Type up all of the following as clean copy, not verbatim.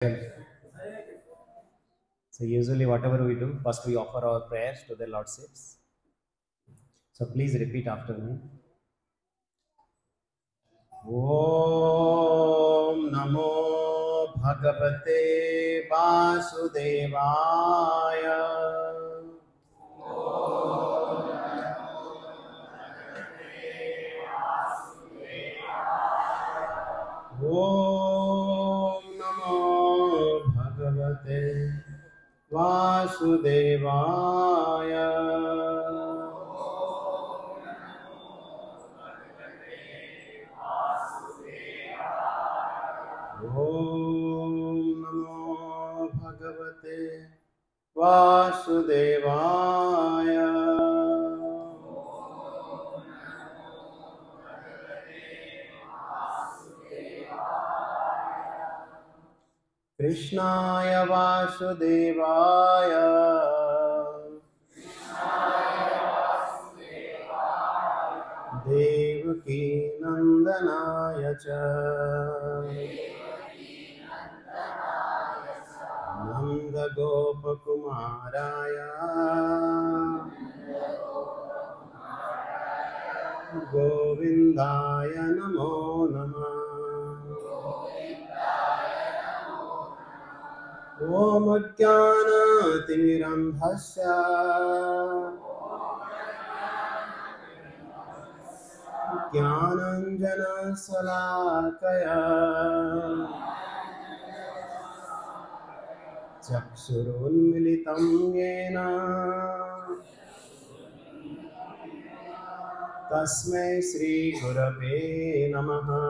So usually whatever we do, first we offer our prayers to the Lordships. So please repeat after me. Om Namo Bhagavate Vasudevaya. Om Namo Bhagavate Vasudevaya. Om Namo Bhagavate Vasudevaya. Krishnaya Vasudevaya. Devaki Nandanaya cha. Nanda Gopakumaraya. Govindaya Namo Namah. Om Ajnanatimidandhasya Jnananjanasalakaya Chakshurunmilitam yena Tasmai Shri Gurave Namaha.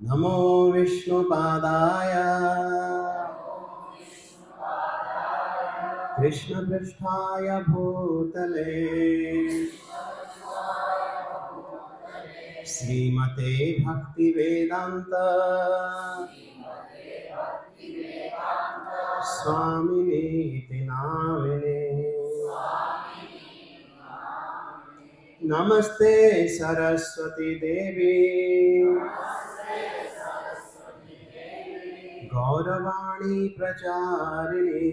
Namo Vishnupadaya Krishna Pristhaya Bhutale Srimate Bhakti Vedanta Swamini Namine. Namaste Saraswati Devi Gauravani Pracharini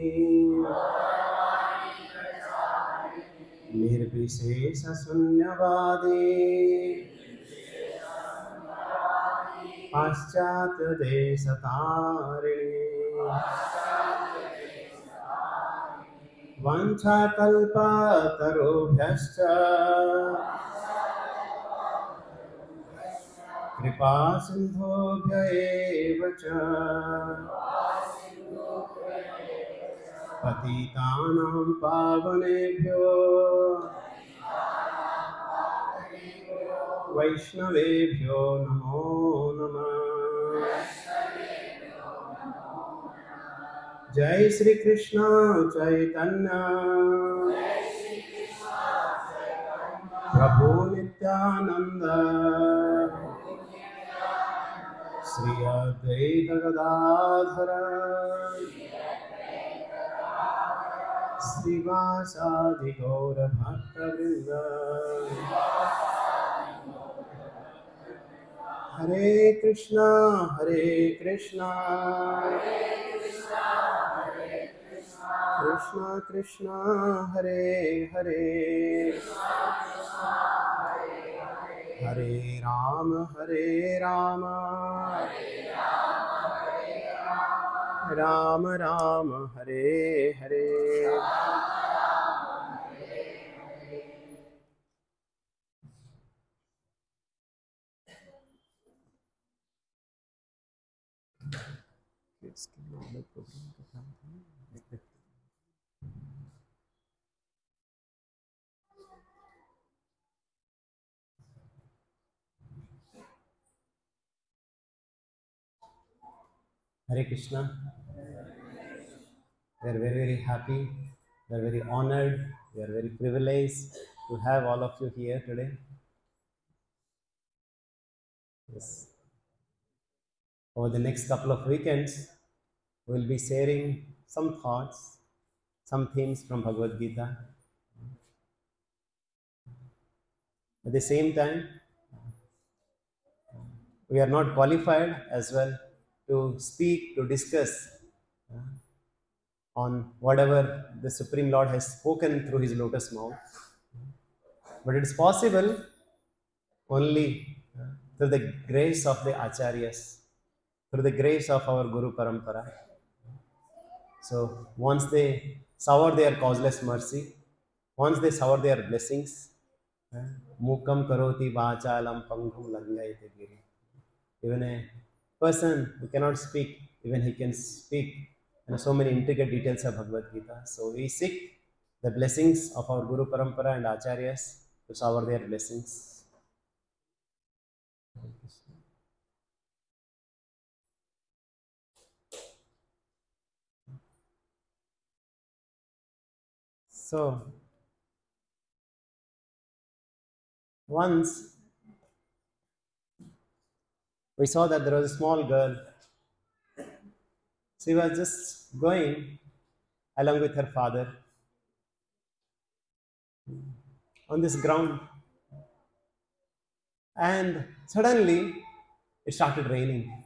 Nirvishesha Sunyavadi Paschat Desatarini Vanchakalpatarubhyascha Kripa Sindhubhya eva cha Patitanam Pavanebhyo Vaishnavebhyo Namo Namah. Jai Shri Krishna Chaitanya Prabhu Nityananda Sri Advaita Gadadhara Srivasadi Gaura Bhakta Vrinda. Hare Krishna Krishna Krishna Hare Hare Hare Rama Rama Rama Hare Hare. Hare Krishna. We are very, very happy. We are very honored. We are very privileged to have all of you here today. Yes. Over the next couple of weekends, we will be sharing some thoughts, some themes from Bhagavad Gita. At the same time, we are not qualified as well to speak, to discuss on whatever the Supreme Lord has spoken through his lotus mouth. But it is possible only through the grace of the Acharyas, through the grace of our Guru Parampara. So once they shower their causeless mercy, once they shower their blessings, Mukam karoti vachalam pangum langayate giri. Even a person who cannot speak, even he can speak so many intricate details of Bhagavad Gita. So we seek the blessings of our Guru Parampara and Acharyas to shower their blessings. So once we saw that there was a small girl. She was just going along with her father on this ground, and suddenly it started raining.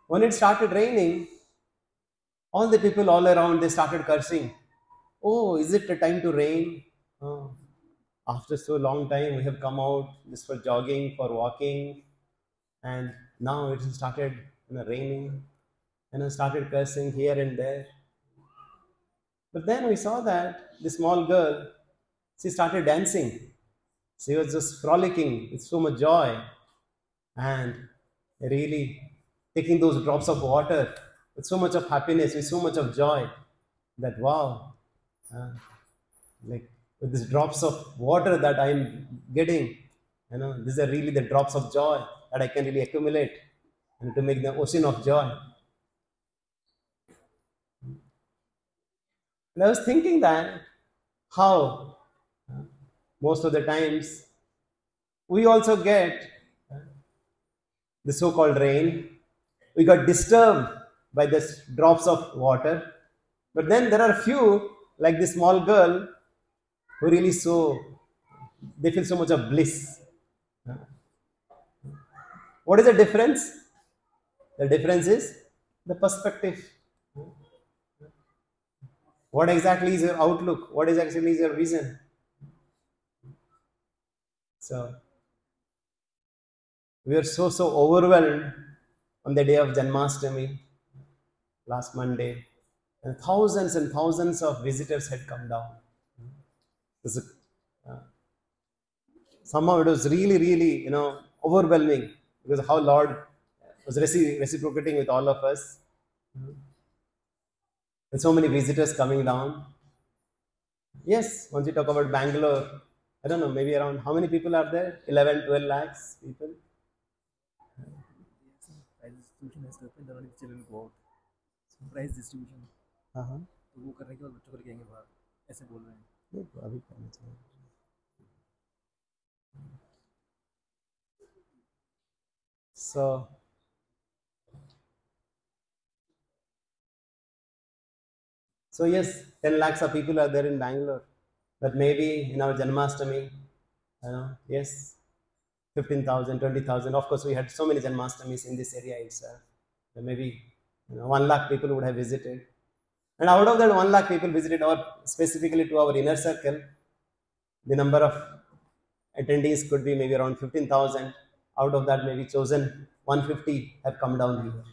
When it started raining, all the people all around, they started cursing. Oh, is it a time to rain? Oh, after so long time we have come out just for jogging, for walking, and now it started raining, and started cursing here and there. But then we saw that the small girl, she started dancing. She was just frolicking with so much joy and really taking those drops of water with so much of happiness, with so much of joy, that wow, like with these drops of water that I'm getting, these are really the drops of joy that I can really accumulate and to make the ocean of joy. And I was thinking that how most of the times we also get the so-called rain. We got disturbed by the drops of water. But then there are few, like this small girl, who really they feel so much of bliss. What is the difference? The difference is the perspective. What exactly is your outlook? What exactly is your vision? So, we were so overwhelmed on the day of Janmashtami, last Monday, and thousands of visitors had come down. Somehow it was really, overwhelming, because how Lord was reciprocating with all of us. With so many visitors coming down. Yes, once you talk about Bangalore, I don't know, maybe around, how many people are there? 11, 12 lakhs people? Prize distribution has to happen, then only children go out. Prize distribution. तो वो करने के बाद बच्चों को लेके आएंगे बाहर, ऐसे बोल रहे हैं. देखो अभी करना चाहिए. So yes, 10 lakhs of people are there in Bangalore. But maybe in our Janmashtami, yes, 15,000, 20,000. Of course, we had so many Janmashtamis in this area itself. So maybe 1 lakh people would have visited. And out of that 1 lakh people visited, or specifically to our inner circle, the number of attendees could be maybe around 15,000. Out of that, maybe chosen 150 have come down here.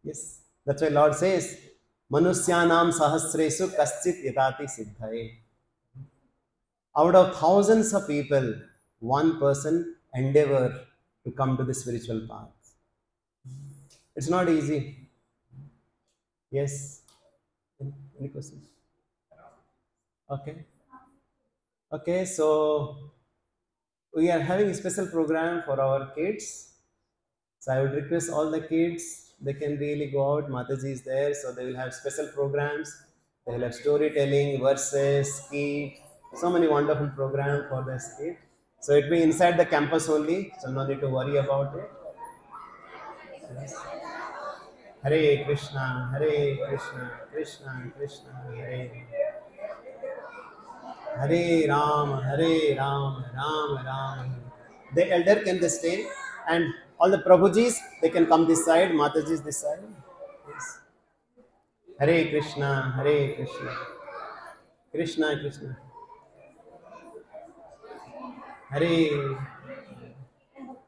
Yes, that's why Lord says, Manusyanam sahasresu kaschit yatati siddhaye. Out of thousands of people, one person endeavor to come to the spiritual path. It's not easy. Yes. Any questions? Okay, so we are having a special program for our kids. So I would request all the kids, they can really go out. Mataji is there, so they will have special programs. They will have storytelling, verses, skit, so many wonderful programs for the skit. So it will be inside the campus only, so no need to worry about it. Yes. Hare Krishna, Krishna Krishna, Hare Hare. Hare Ram, Hare Ram, Ram Ram. The elder can they stay, and all the Prabhujis they can come this side, Matajis this side. Yes. Hare Krishna, Hare Krishna, Krishna Krishna, Hare.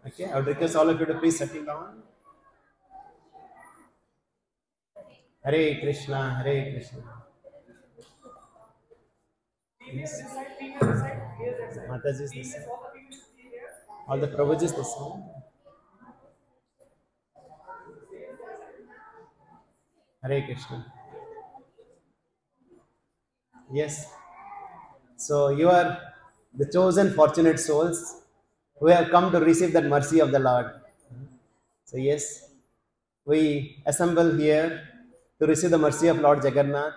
Okay, I would request all of you to please settle down. Hare Krishna, Hare Krishna. Yes. Mataji's this side. All the Prabhujis this side. Hare Krishna. Yes. So you are the chosen fortunate souls who have come to receive that mercy of the Lord. So yes, we assemble here to receive the mercy of Lord Jagannath.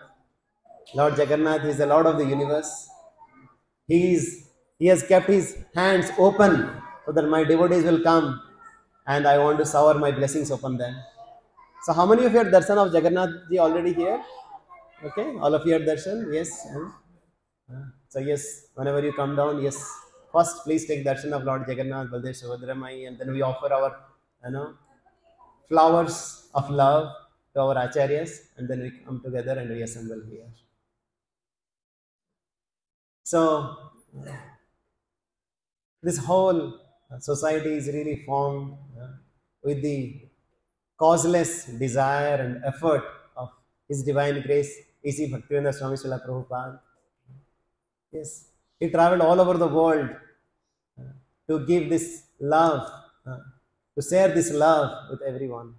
Lord Jagannath is the Lord of the universe. He has kept his hands open so that my devotees will come and I want to shower my blessings upon them. So how many of you are darshan of Jagannath ji already here? Okay, all of you are darshan? Yes. So yes, whenever you come down, yes, first please take darshan of Lord Jagannath, Baldev Subhadramai, and then we offer our, flowers of love to our acharyas, and then we come together and we assemble here. So this whole society is really formed with the causeless desire and effort of His Divine Grace, A.C. Bhaktivinoda Swami Srila Prabhupada. Yes, he traveled all over the world to give this love, to share this love with everyone.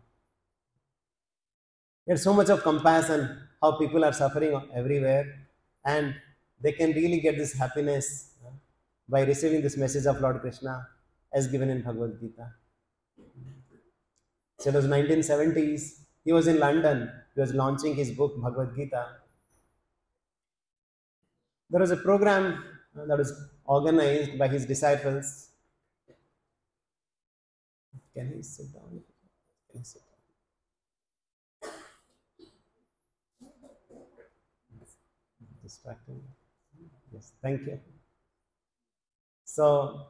There's so much of compassion, how people are suffering everywhere, and they can really get this happiness by receiving this message of Lord Krishna as given in Bhagavad Gita. So it was 1970s. He was in London. He was launching his book Bhagavad Gita. There was a program that was organized by his disciples. Can he sit down? Can he sit down? Distracting. Yes, thank you. So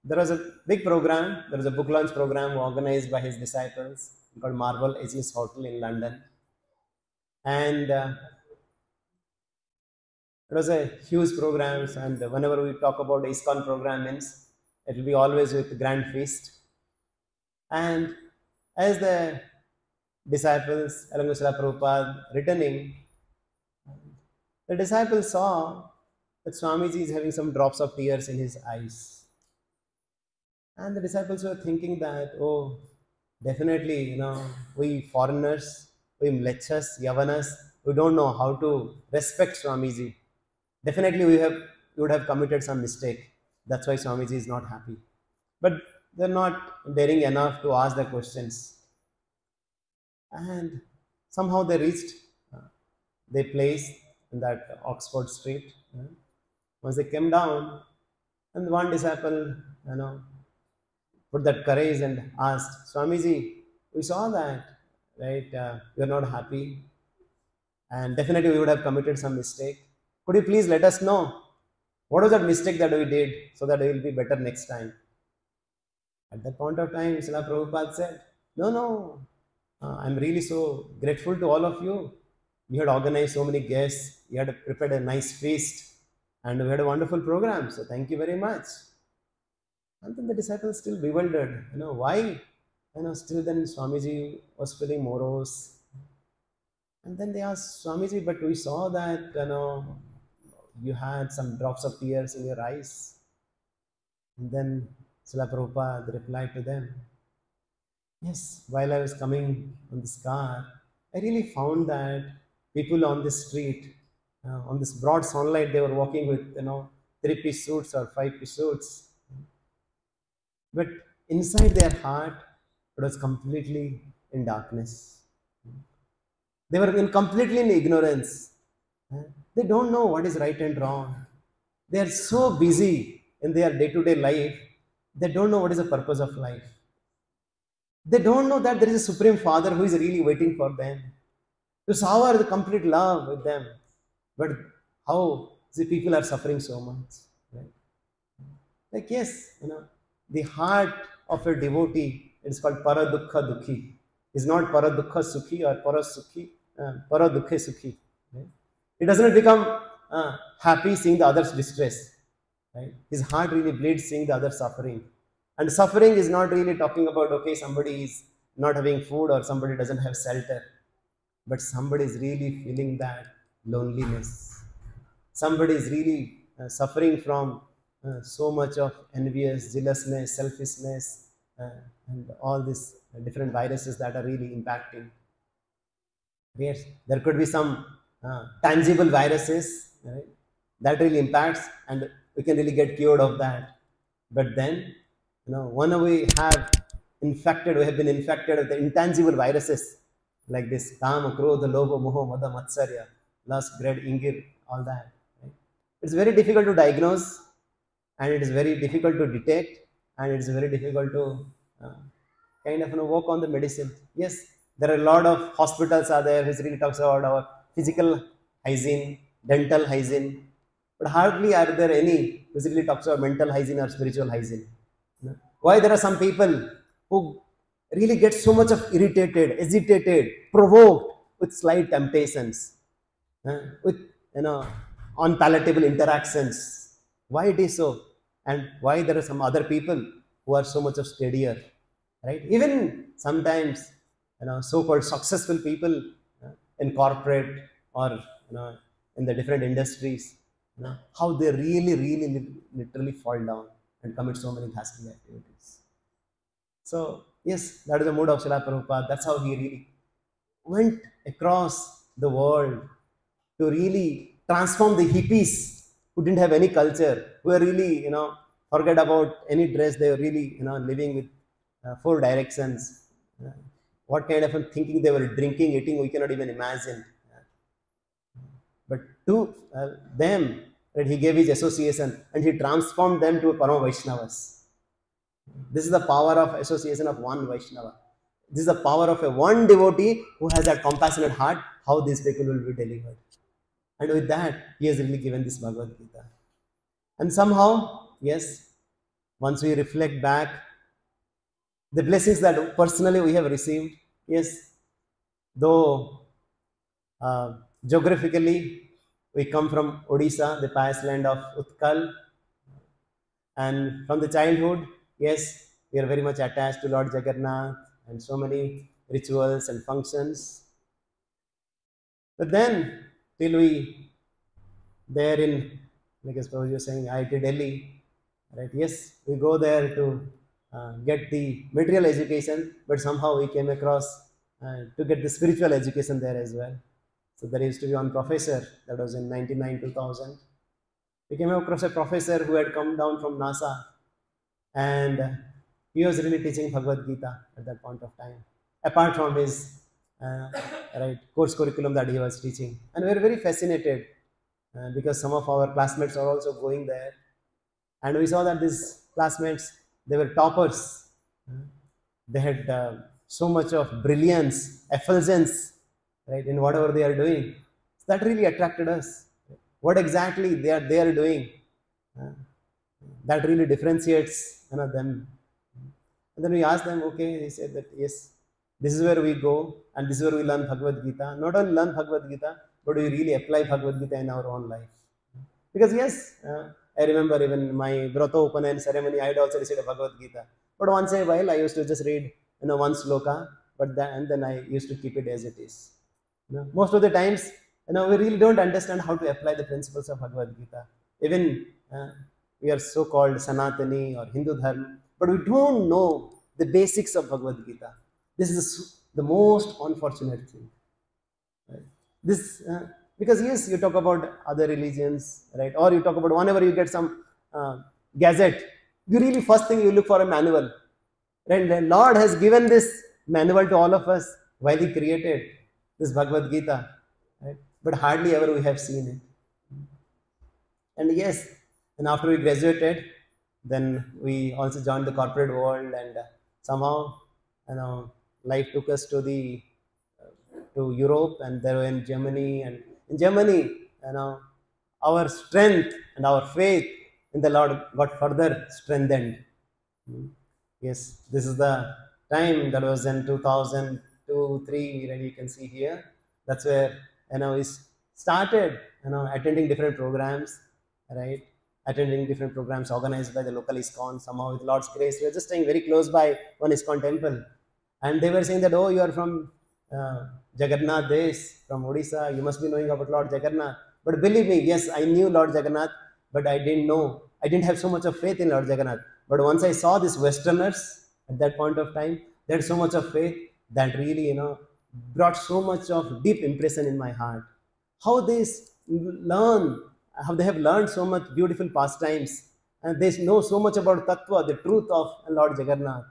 there was a big program. There was a book launch program organized by his disciples called Marble Aegis Hotel in London, and it was a huge program. And whenever we talk about ISKCON program, means it will be always with grand feast. And as the disciples, along with Srila Prabhupada, returning, the disciples saw that Swamiji is having some drops of tears in his eyes. And the disciples were thinking that, oh, definitely, we foreigners, we mlechas, yavanas, we don't know how to respect Swamiji. Definitely we would have committed some mistake. That's why Swamiji is not happy. But they're not daring enough to ask the questions. And somehow they reached their place in that Oxford Street. Once they came down, and one disciple, put that courage and asked, Swamiji, we saw that, right? You're not happy, and definitely we would have committed some mistake. Could you please let us know what was that mistake that we did so that we will be better next time? At that point of time, Srila Prabhupada said, no, I'm really so grateful to all of you. You had organized so many guests, you had prepared a nice feast, and we had a wonderful program. So thank you very much. And then the disciples still bewildered. Why? Still then Swamiji was feeling morose. And then they asked Swamiji, but we saw that, you had some drops of tears in your eyes. And then Srila Prabhupada replied to them, yes, while I was coming on this car, I really found that people on this street, on this broad sunlight, they were walking with, 3-piece suits or 5-piece suits. But inside their heart, it was completely in darkness. They were completely in ignorance. They don't know what is right and wrong. They are so busy in their day-to-day life, they don't know what is the purpose of life. They don't know that there is a Supreme Father who is really waiting for them to shower the complete love with them. But how See, people are suffering so much, right? Like, yes, the heart of a devotee, it's called paradukha dukhi. It's not paradukha sukhi or paradukhe sukhi. Right? He doesn't become happy seeing the other's distress. Right? His heart really bleeds seeing the other suffering. And suffering is not really talking about, okay, somebody is not having food or somebody doesn't have shelter. But somebody is really feeling that loneliness. Somebody is really suffering from so much of envious, jealousness, selfishness, uh, and all these different viruses that are really impacting. Yes, there could be some tangible viruses, right, that really impacts, and we can really get cured of that. But then, when we have we have been infected with the intangible viruses like this Kama, Krodha, Lobha, Moha, Mada, Matsarya, lust, greed, ingir, all that. Right? It's very difficult to diagnose, and it is very difficult to detect, and it is very difficult to uh, kind of work on the medicine. Yes, there are a lot of hospitals are there which really talks about our physical hygiene, dental hygiene, but hardly are there any which really talks about mental hygiene or spiritual hygiene. Why there are some people who really get so much of irritated, agitated, provoked with slight temptations, with unpalatable interactions. Why it is so, and why there are some other people who are so much of steadier, right? Even sometimes, so-called successful people in corporate or in the different industries, how they really, really, literally fall down and commit so many ghastly activities. So yes, that is the mood of Srila Prabhupada. That's how he really went across the world to really transform the hippies who didn't have any culture, who were really, forget about any dress. They were really, living with four directions. Uh, what kind of a thinking they were drinking, eating, we cannot even imagine. But to them, that he gave his association and he transformed them to Parama Vaishnavas. This is the power of association of one Vaishnava. This is the power of a one devotee who has that compassionate heart, how these people will be delivered. And with that, he has really given this Bhagavad Gita. And somehow, yes, once we reflect back, the blessings that personally we have received, yes, though geographically we come from Odisha, the pious land of Utkal, and from the childhood, yes, we are very much attached to Lord Jagannath and so many rituals and functions. But then, till we there in, like as Prabhu was saying, IIT Delhi, right? Yes, we go there to get the material education, but somehow we came across to get the spiritual education there as well. So there used to be one professor, that was in 99, 2000. We came across a professor who had come down from NASA, and he was really teaching Bhagavad Gita at that point of time, apart from his course curriculum that he was teaching. And we were very fascinated because some of our classmates are also going there, and we saw that these classmates, they were toppers. They had so much of brilliance, effulgence, right, in whatever they are doing. So that really attracted us. What exactly they are doing, uh, that really differentiates them. And then we asked them, okay, he said that yes, this is where we go and this is where we learn Bhagavad Gita. Not only learn Bhagavad Gita, but we really apply Bhagavad Gita in our own life. Because yes, I remember even my Vrata Upanan ceremony, I had also received a Bhagavad Gita. But once in a while, I used to just read, one sloka, but then I used to keep it as it is. Most of the times, we really don't understand how to apply the principles of Bhagavad Gita. Even we are so-called Sanatani or Hindu Dharma, but we don't know the basics of Bhagavad Gita. This is the most unfortunate thing. Right? This because yes, you talk about other religions, right? Or you talk about whenever you get some gadget, you really first thing you look for a manual. Right? The Lord has given this manual to all of us while He created this Bhagavad Gita, right? But hardly ever we have seen it. And yes, and after we graduated, then we also joined the corporate world, and somehow, life took us to the to Europe, and there were in Germany, and in Germany, our strength and our faith in the Lord got further strengthened. Yes, this is the time that was in 2002, 3, and you can see here. That's where we started attending different programs, right? Attending different programs organized by the local ISKCON. Somehow, with Lord's grace, we were just staying very close by one ISKCON temple, and they were saying that, oh, you are from Jagannath Desh, from Odisha, you must be knowing about Lord Jagannath. But believe me, yes, I knew Lord Jagannath, but I didn't have so much of faith in Lord Jagannath. But once I saw these Westerners at that point of time, they had so much of faith that really, brought so much of deep impression in my heart. How they learn, how they have learned so much beautiful pastimes, and they know so much about Tattva, the truth of Lord Jagannath.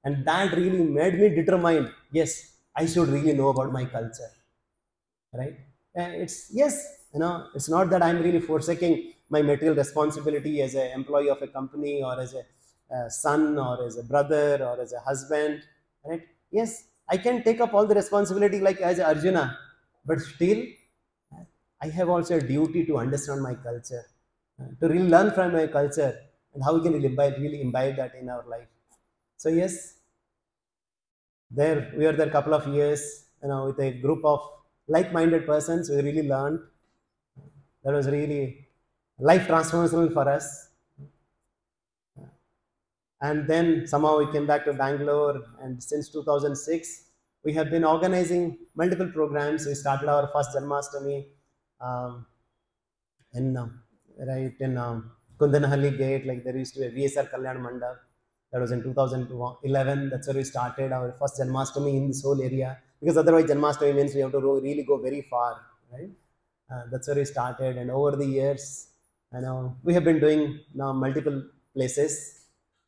And that really made me determined, yes, I should really know about my culture. Right? It's it's not that I'm really forsaking my material responsibility as an employee of a company or as a son or as a brother or as a husband. Right? Yes, I can take up all the responsibility like as Arjuna, but still I have also a duty to understand my culture, to really learn from my culture and how we can really imbibe that in our life. So yes, we were there a couple of years, with a group of like-minded persons. We really learned. That was really life transformational for us. And then somehow we came back to Bangalore, and since 2006, we have been organizing multiple programs. We started our first Janmashtami in Kundanahalli Gate, like there used to be a VSR Kalyan Mandap. That was in 2011. That's where we started our first Janmashtami in this whole area. Because otherwise Janmashtami means we have to really go very far, right? That's where we started. And over the years, we have been doing now multiple places.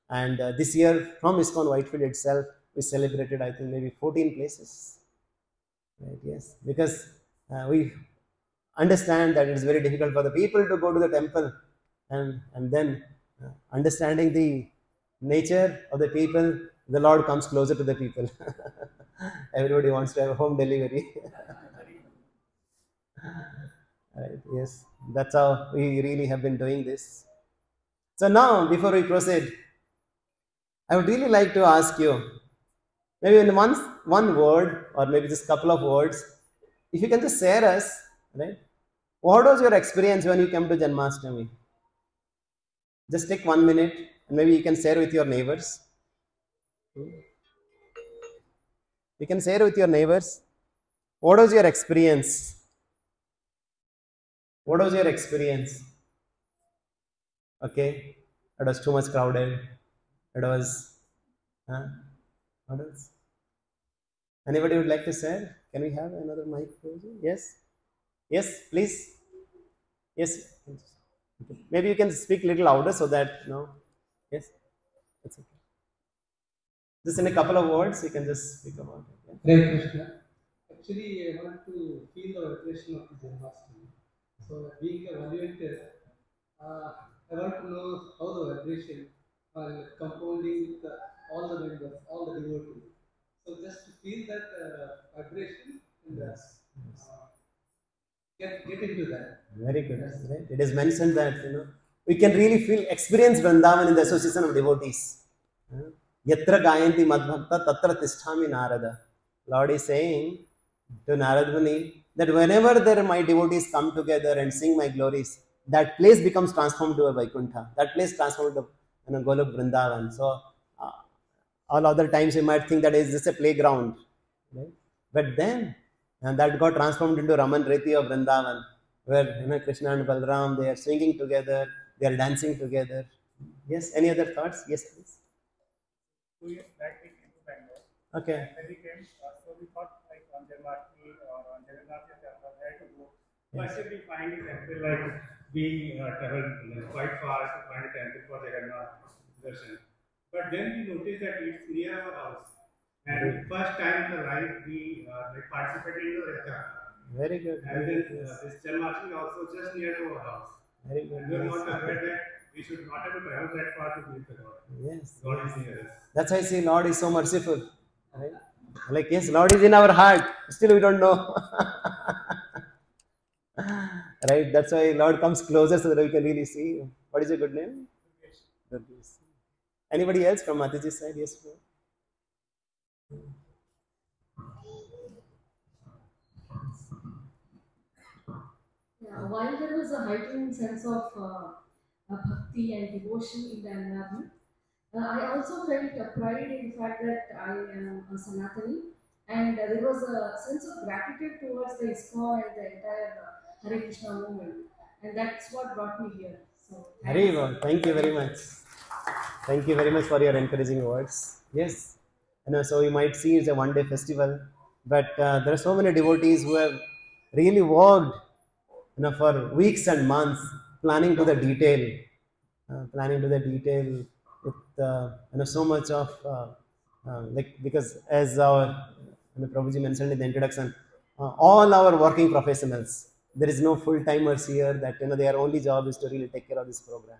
And this year, from ISKCON Whitefield itself, we celebrated, I think, maybe 14 places. Right? Yes, because we understand that it is very difficult for the people to go to the temple, and then understanding the nature of the people, the Lord comes closer to the people. Everybody wants to have a home delivery. Right? Yes, that's how we really have been doing this. So now, before we proceed, I would really like to ask you, maybe in one word or maybe just couple of words, if you can just share us, right? What was your experience when you came to Janmashtami? Just take 1 minute and maybe you can share with your neighbors. You can share with your neighbors. What was your experience? What was your experience? Okay, it was too much crowded. It was, what else? Anybody would like to share? Can we have another mic? Yes? Yes, please. Yes. Okay. Maybe you can speak a little louder so that, yes, that's okay. Just in a couple of words, you can just speak about it. Yeah? Hare Krishna. Actually, I want to feel the vibration of the Janmashtami. So, being a volunteer, I want to know how the vibration are compounding with all the members, all the devotees. So, just to feel that vibration and Yes. get into that. Very good. Yes. Right? It is mentioned that we can really experience Vrindavan in the association of devotees. Yatra gayanti madbhakta tatra tisthami narada. Lord is saying to Narad Muni that whenever my devotees come together and sing my glories, that place becomes transformed to a Vaikuntha. That place transformed to Golok Vrindavan. So all other times you might think that it is just a playground, right? But then that got transformed into Raman Reti of Vrindavan, where Krishna and Balram, they are singing together, they are dancing together. Yes, any other thoughts? Yes, please. 2 years back we came to Bangalore. Okay. And when we came, so we thought like on Janmashtami or on Jagannath temple, where to go. First we find a temple like being traveled quite far to find a temple for Jagannath darshan. But then we noticed that it's near our house. And first time in the life we participated in the Ratha. Very good. And then this Janmashtami also just near to our house. Very good. And we are not aware that we should not have to travel that far to meet the God. Yes. God is near us. That's why I say Lord is so merciful. Right? Like, yes, Lord is in our heart. Still we don't know. Right? That's why Lord comes closer so that we can really see. What is your good name? Durgesh. Anybody else from Mataji's side? Yes, bro. Yeah, while there was a heightened sense of bhakti and devotion in the environment, I also felt a pride in the fact that I am a Sanatani, and there was a sense of gratitude towards the ISKCON and the entire Hare Krishna movement, and that's what brought me here. So, Very thanks. well. Thank you very much. Thank you very much for your encouraging words. Yes. So you might see it's a one-day festival, but there are so many devotees who have really worked, for weeks and months, planning to the detail with so much of because as our Prabhuji mentioned in the introduction, all our working professionals, there is no full timers here that their only job is to really take care of this program.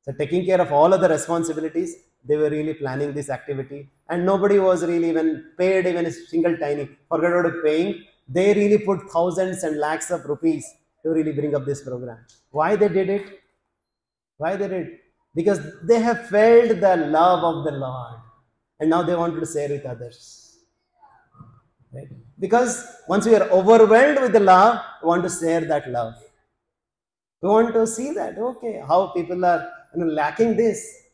So taking care of all of the responsibilities, they were really planning this activity, and nobody was really even paid even a single tiny. Forget about paying. They really put thousands and lakhs of rupees to really bring up this program. Why they did it? Why they did? Because they have felt the love of the Lord, and now they wanted to share with others. Right? Because once we are overwhelmed with the love, we want to share that love. We want to see that, okay, how people are lacking this,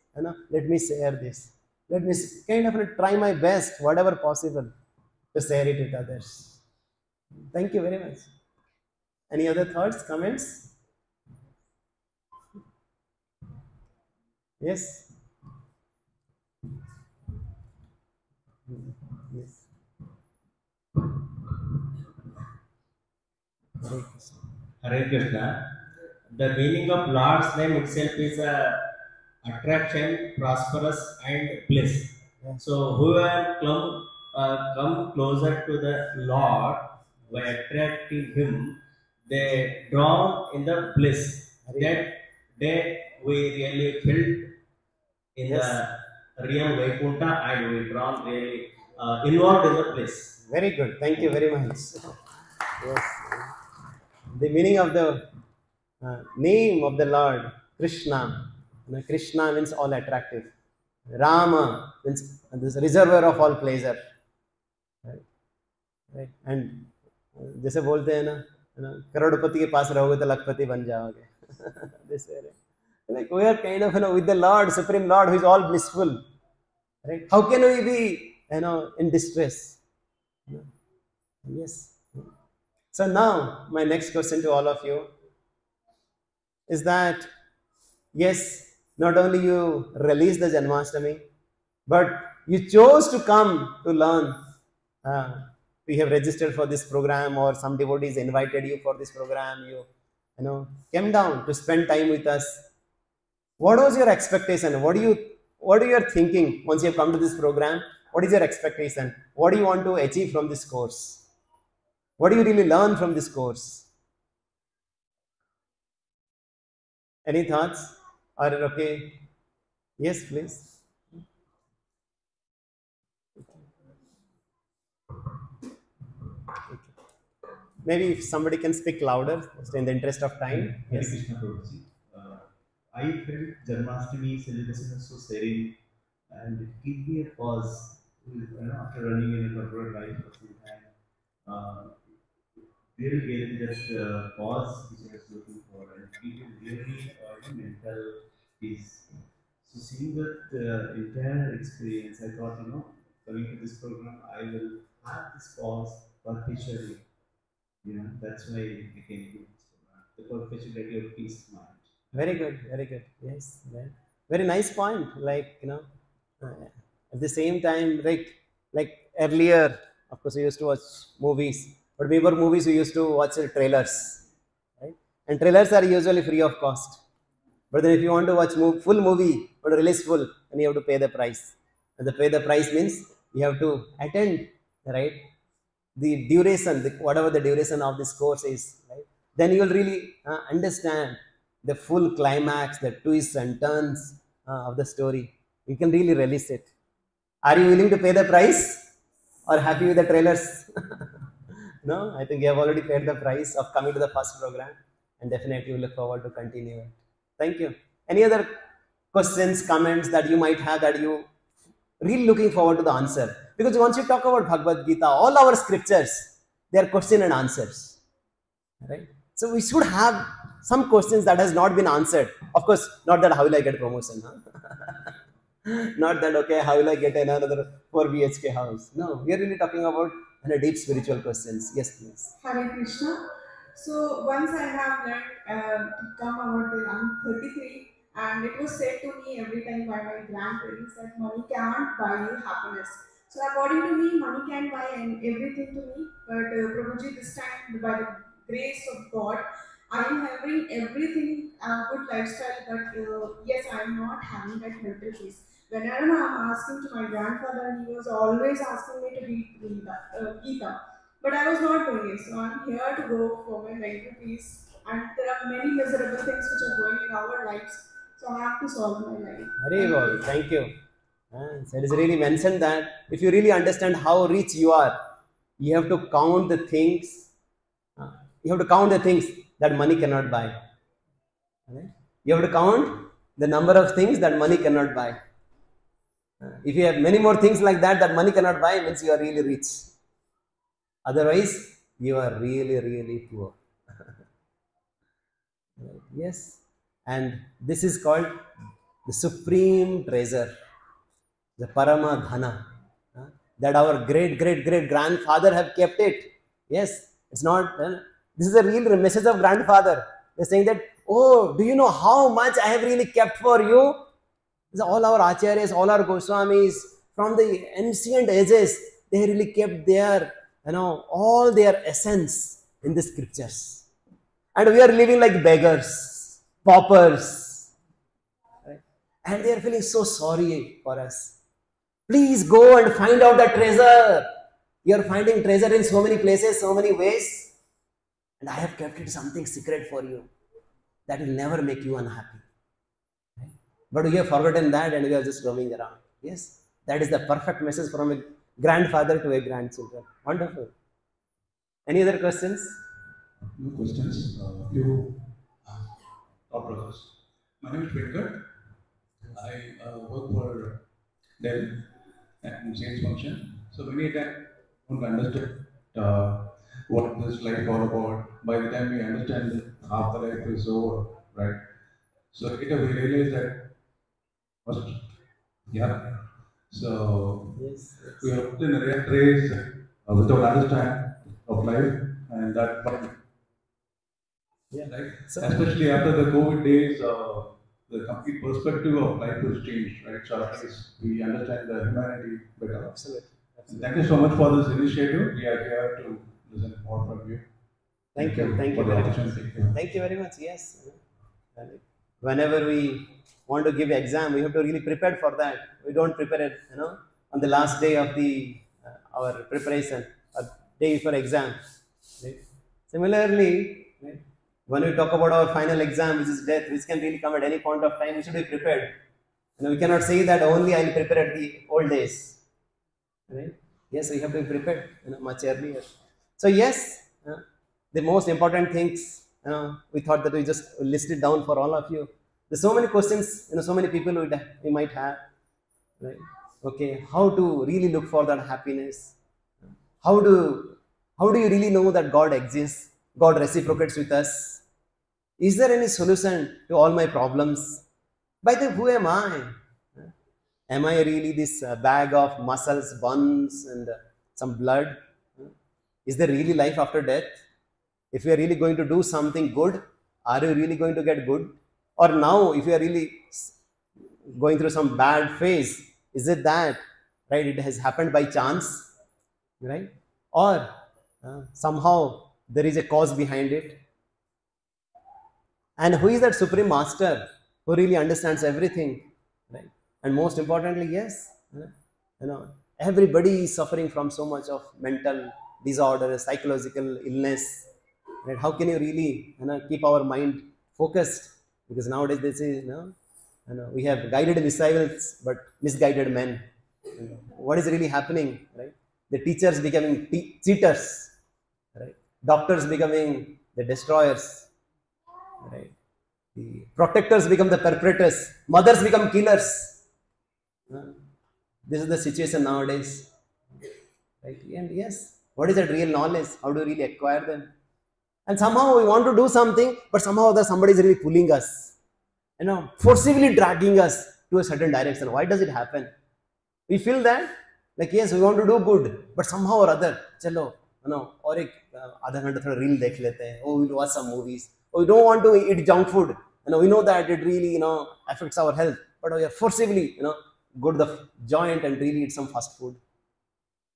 let me share this. Let me kind of try my best, whatever possible, to share it with others. Thank you very much. Any other thoughts, comments? Yes? Yes. Hare Krishna. Hare Krishna. The meaning of Lord's name itself is attraction, prosperous, and bliss. Yes. So whoever come closer to the Lord by attracting Him, they drawn in the bliss. That day we really felt in Yes. the real Vaikuntha, and we drawn really involved in the bliss. Very good. Thank you very much. Yes. The meaning of the name of the Lord, Krishna. Krishna means all attractive. Rama means this reservoir of all pleasure. Right? And जैसे बोलते हैं ना करोड़पति के पास रहोगे तो लखपति बन जाओगे. This way, right? Like we are kind of with the Lord, Supreme Lord, who is all blissful. Right? How can we be in distress? Yes. So now my next question to all of you is that, yes, not only you release the Janmashtami, but you chose to come to learn. We have registered for this program, or some devotees invited you for this program. You came down to spend time with us. What was your expectation? What are you thinking once you have come to this program? What is your expectation? What do you want to achieve from this course? What do you really learn from this course? Any thoughts? Are you okay? Yes, please. Okay. Maybe if somebody can speak louder, just in the interest of time. Hare Yes. Krishna Prabhuji. I felt Janmashtami celebration was so serene, and it gave me a pause. After running in a corporate life for some time, really gave me that pause which I was looking for, and it gave me really mental peace. So seeing that entire experience, I thought, coming to this program, I will have this pause perpetually. That's why I came to this program. The perpetuality of peace of mind. Very good, very good. Yes, right. Very nice point. At the same time, like earlier, of course, we used to watch movies, but before movies, we used to watch trailers, right? And trailers are usually free of cost. But then, if you want to watch full movie or release full, then you have to pay the price. And the pay the price means you have to attend, right? The duration, whatever the duration of this course is, right? Then you will really understand the full climax, the twists and turns of the story. You can really release it. Are you willing to pay the price, or happy with the trailers? No, I think you have already paid the price of coming to the first program. and definitely we look forward to continue it. Thank you. Any other questions, comments that you might have that you really looking forward to the answer? Because once you talk about Bhagavad Gita, all our scriptures, they are question and answers, right? So we should have some questions that has not been answered. Of course, not that how will I get promotion, huh? Not that, okay, how will I get another 4 BHK house? No, we are really talking about deep spiritual questions. Yes, please. Hare Krishna. So once I have learned to come about the I'm 33, and it was said to me every time by my grandparents that money can't buy you happiness. So according to me, money can buy everything to me. But Prabhuji, this time by the grace of God, I am having everything good lifestyle. But yes, I am not having that mental peace. Whenever I'm asking to my grandfather, he was always asking me to read Gita. But I was not doing it, so I'm here to go for my mental peace. And there are many miserable things which are going in our lives, so I have to solve my life. Very well, thank you. So it is really mentioned that if you really understand how rich you are, you have to count the things. You have to count the things that money cannot buy. Right? You have to count the number of things that money cannot buy. If you have many more things like that that money cannot buy, means you are really rich. Otherwise, you are really, really poor. Yes. And this is called the supreme treasure, the Parama Dhana. That our great, great, great grandfather have kept it. Yes. It's not, this is a real message of grandfather. They're saying that, oh, do you know how much I have really kept for you? All our acharyas, all our Goswamis, from the ancient ages, they really kept their, all their essence in the scriptures. And we are living like beggars, paupers. Right? And they are feeling so sorry for us. Please go and find out the treasure. You are finding treasure in so many places, so many ways. And I have kept it something secret for you that will never make you unhappy. Right? But we have forgotten that and we are just roaming around. Yes, that is the perfect message from a grandfather to a grandchildren. Wonderful. Any other questions? No questions. Few top brothers. My name is Venkat. I work for Dell and sales function. So many times I don't understand what this life is all about. By the time we understand half the life is over, right? So later we realize that first, yeah. So Yes. we are put in a rat race without understanding of life, and that Yeah. right? So, Especially after the COVID days, the complete perspective of life has changed, right? So at least we understand the humanity better. absolutely. And thank you so much for this initiative. We are here to listen more from you. Thank you. Thank for you the very much. opportunity. Thank you very much. Yes. Whenever we want to give exam, we have to really prepare for that. We don't prepare it, on the last day of the our preparation, or day before exam. Right? Similarly, right, when we talk about our final exam, which is death, which can really come at any point of time, we should be prepared. We cannot say that only I will prepare at the old days. Right? Yes, we have to be prepared much earlier. So yes, the most important things, we thought that we just listed down for all of you. There's so many questions, so many people we might have. Right? Okay, how to really look for that happiness? How do you really know that God exists? God reciprocates with us. Is there any solution to all my problems? By the way, who am I? Am I really this bag of muscles, bones, and some blood? Is there really life after death? If we are really going to do something good, are you really going to get good? Or now, if you are really going through some bad phase, is it that, right, it has happened by chance, right? Or somehow there is a cause behind it? And who is that Supreme Master who really understands everything, right? And most importantly, yes, everybody is suffering from so much of mental disorder, psychological illness. Right? How can you really keep our mind focused? Because nowadays they say, we have guided missiles but misguided men. What is really happening? Right? The teachers becoming cheaters, right? Doctors becoming the destroyers. right? The protectors become the perpetrators, mothers become killers. This is the situation nowadays, right? And yes, what is that real knowledge? How do we really acquire them? And somehow we want to do something, but somehow somebody is really pulling us, forcibly dragging us to a certain direction. Why does it happen? We feel that, like, yes, we want to do good, but somehow or other, chalo, or ek आधा घंटा थोड़ा reel देख लेते हैं. Oh, we'll watch some movies. Oh, we don't want to eat junk food. We know that it really, affects our health, but we are forcibly, go to the joint and really eat some fast food.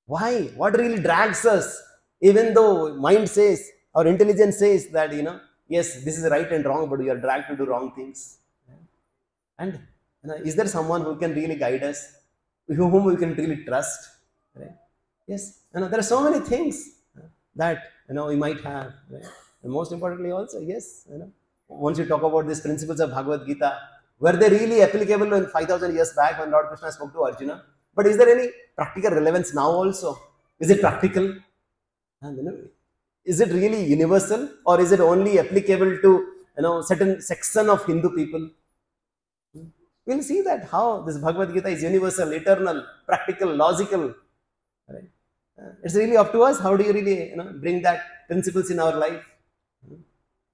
Why? What really drags us? Even though mind says, our intelligence says that, yes, this is right and wrong, but we are dragged to do wrong things. And is there someone who can really guide us, whom we can really trust? Right? Yes, there are so many things that we might have. Right? And most importantly, also, yes, once you talk about these principles of Bhagavad Gita, were they really applicable in 5,000 years back when Lord Krishna spoke to Arjuna? But is there any practical relevance now also? Is it practical? And, is it really universal, or is it only applicable to certain section of Hindu people? We'll see that how this Bhagavad Gita is universal, eternal, practical, logical. Right? It's really up to us. How do you really bring that principles in our life?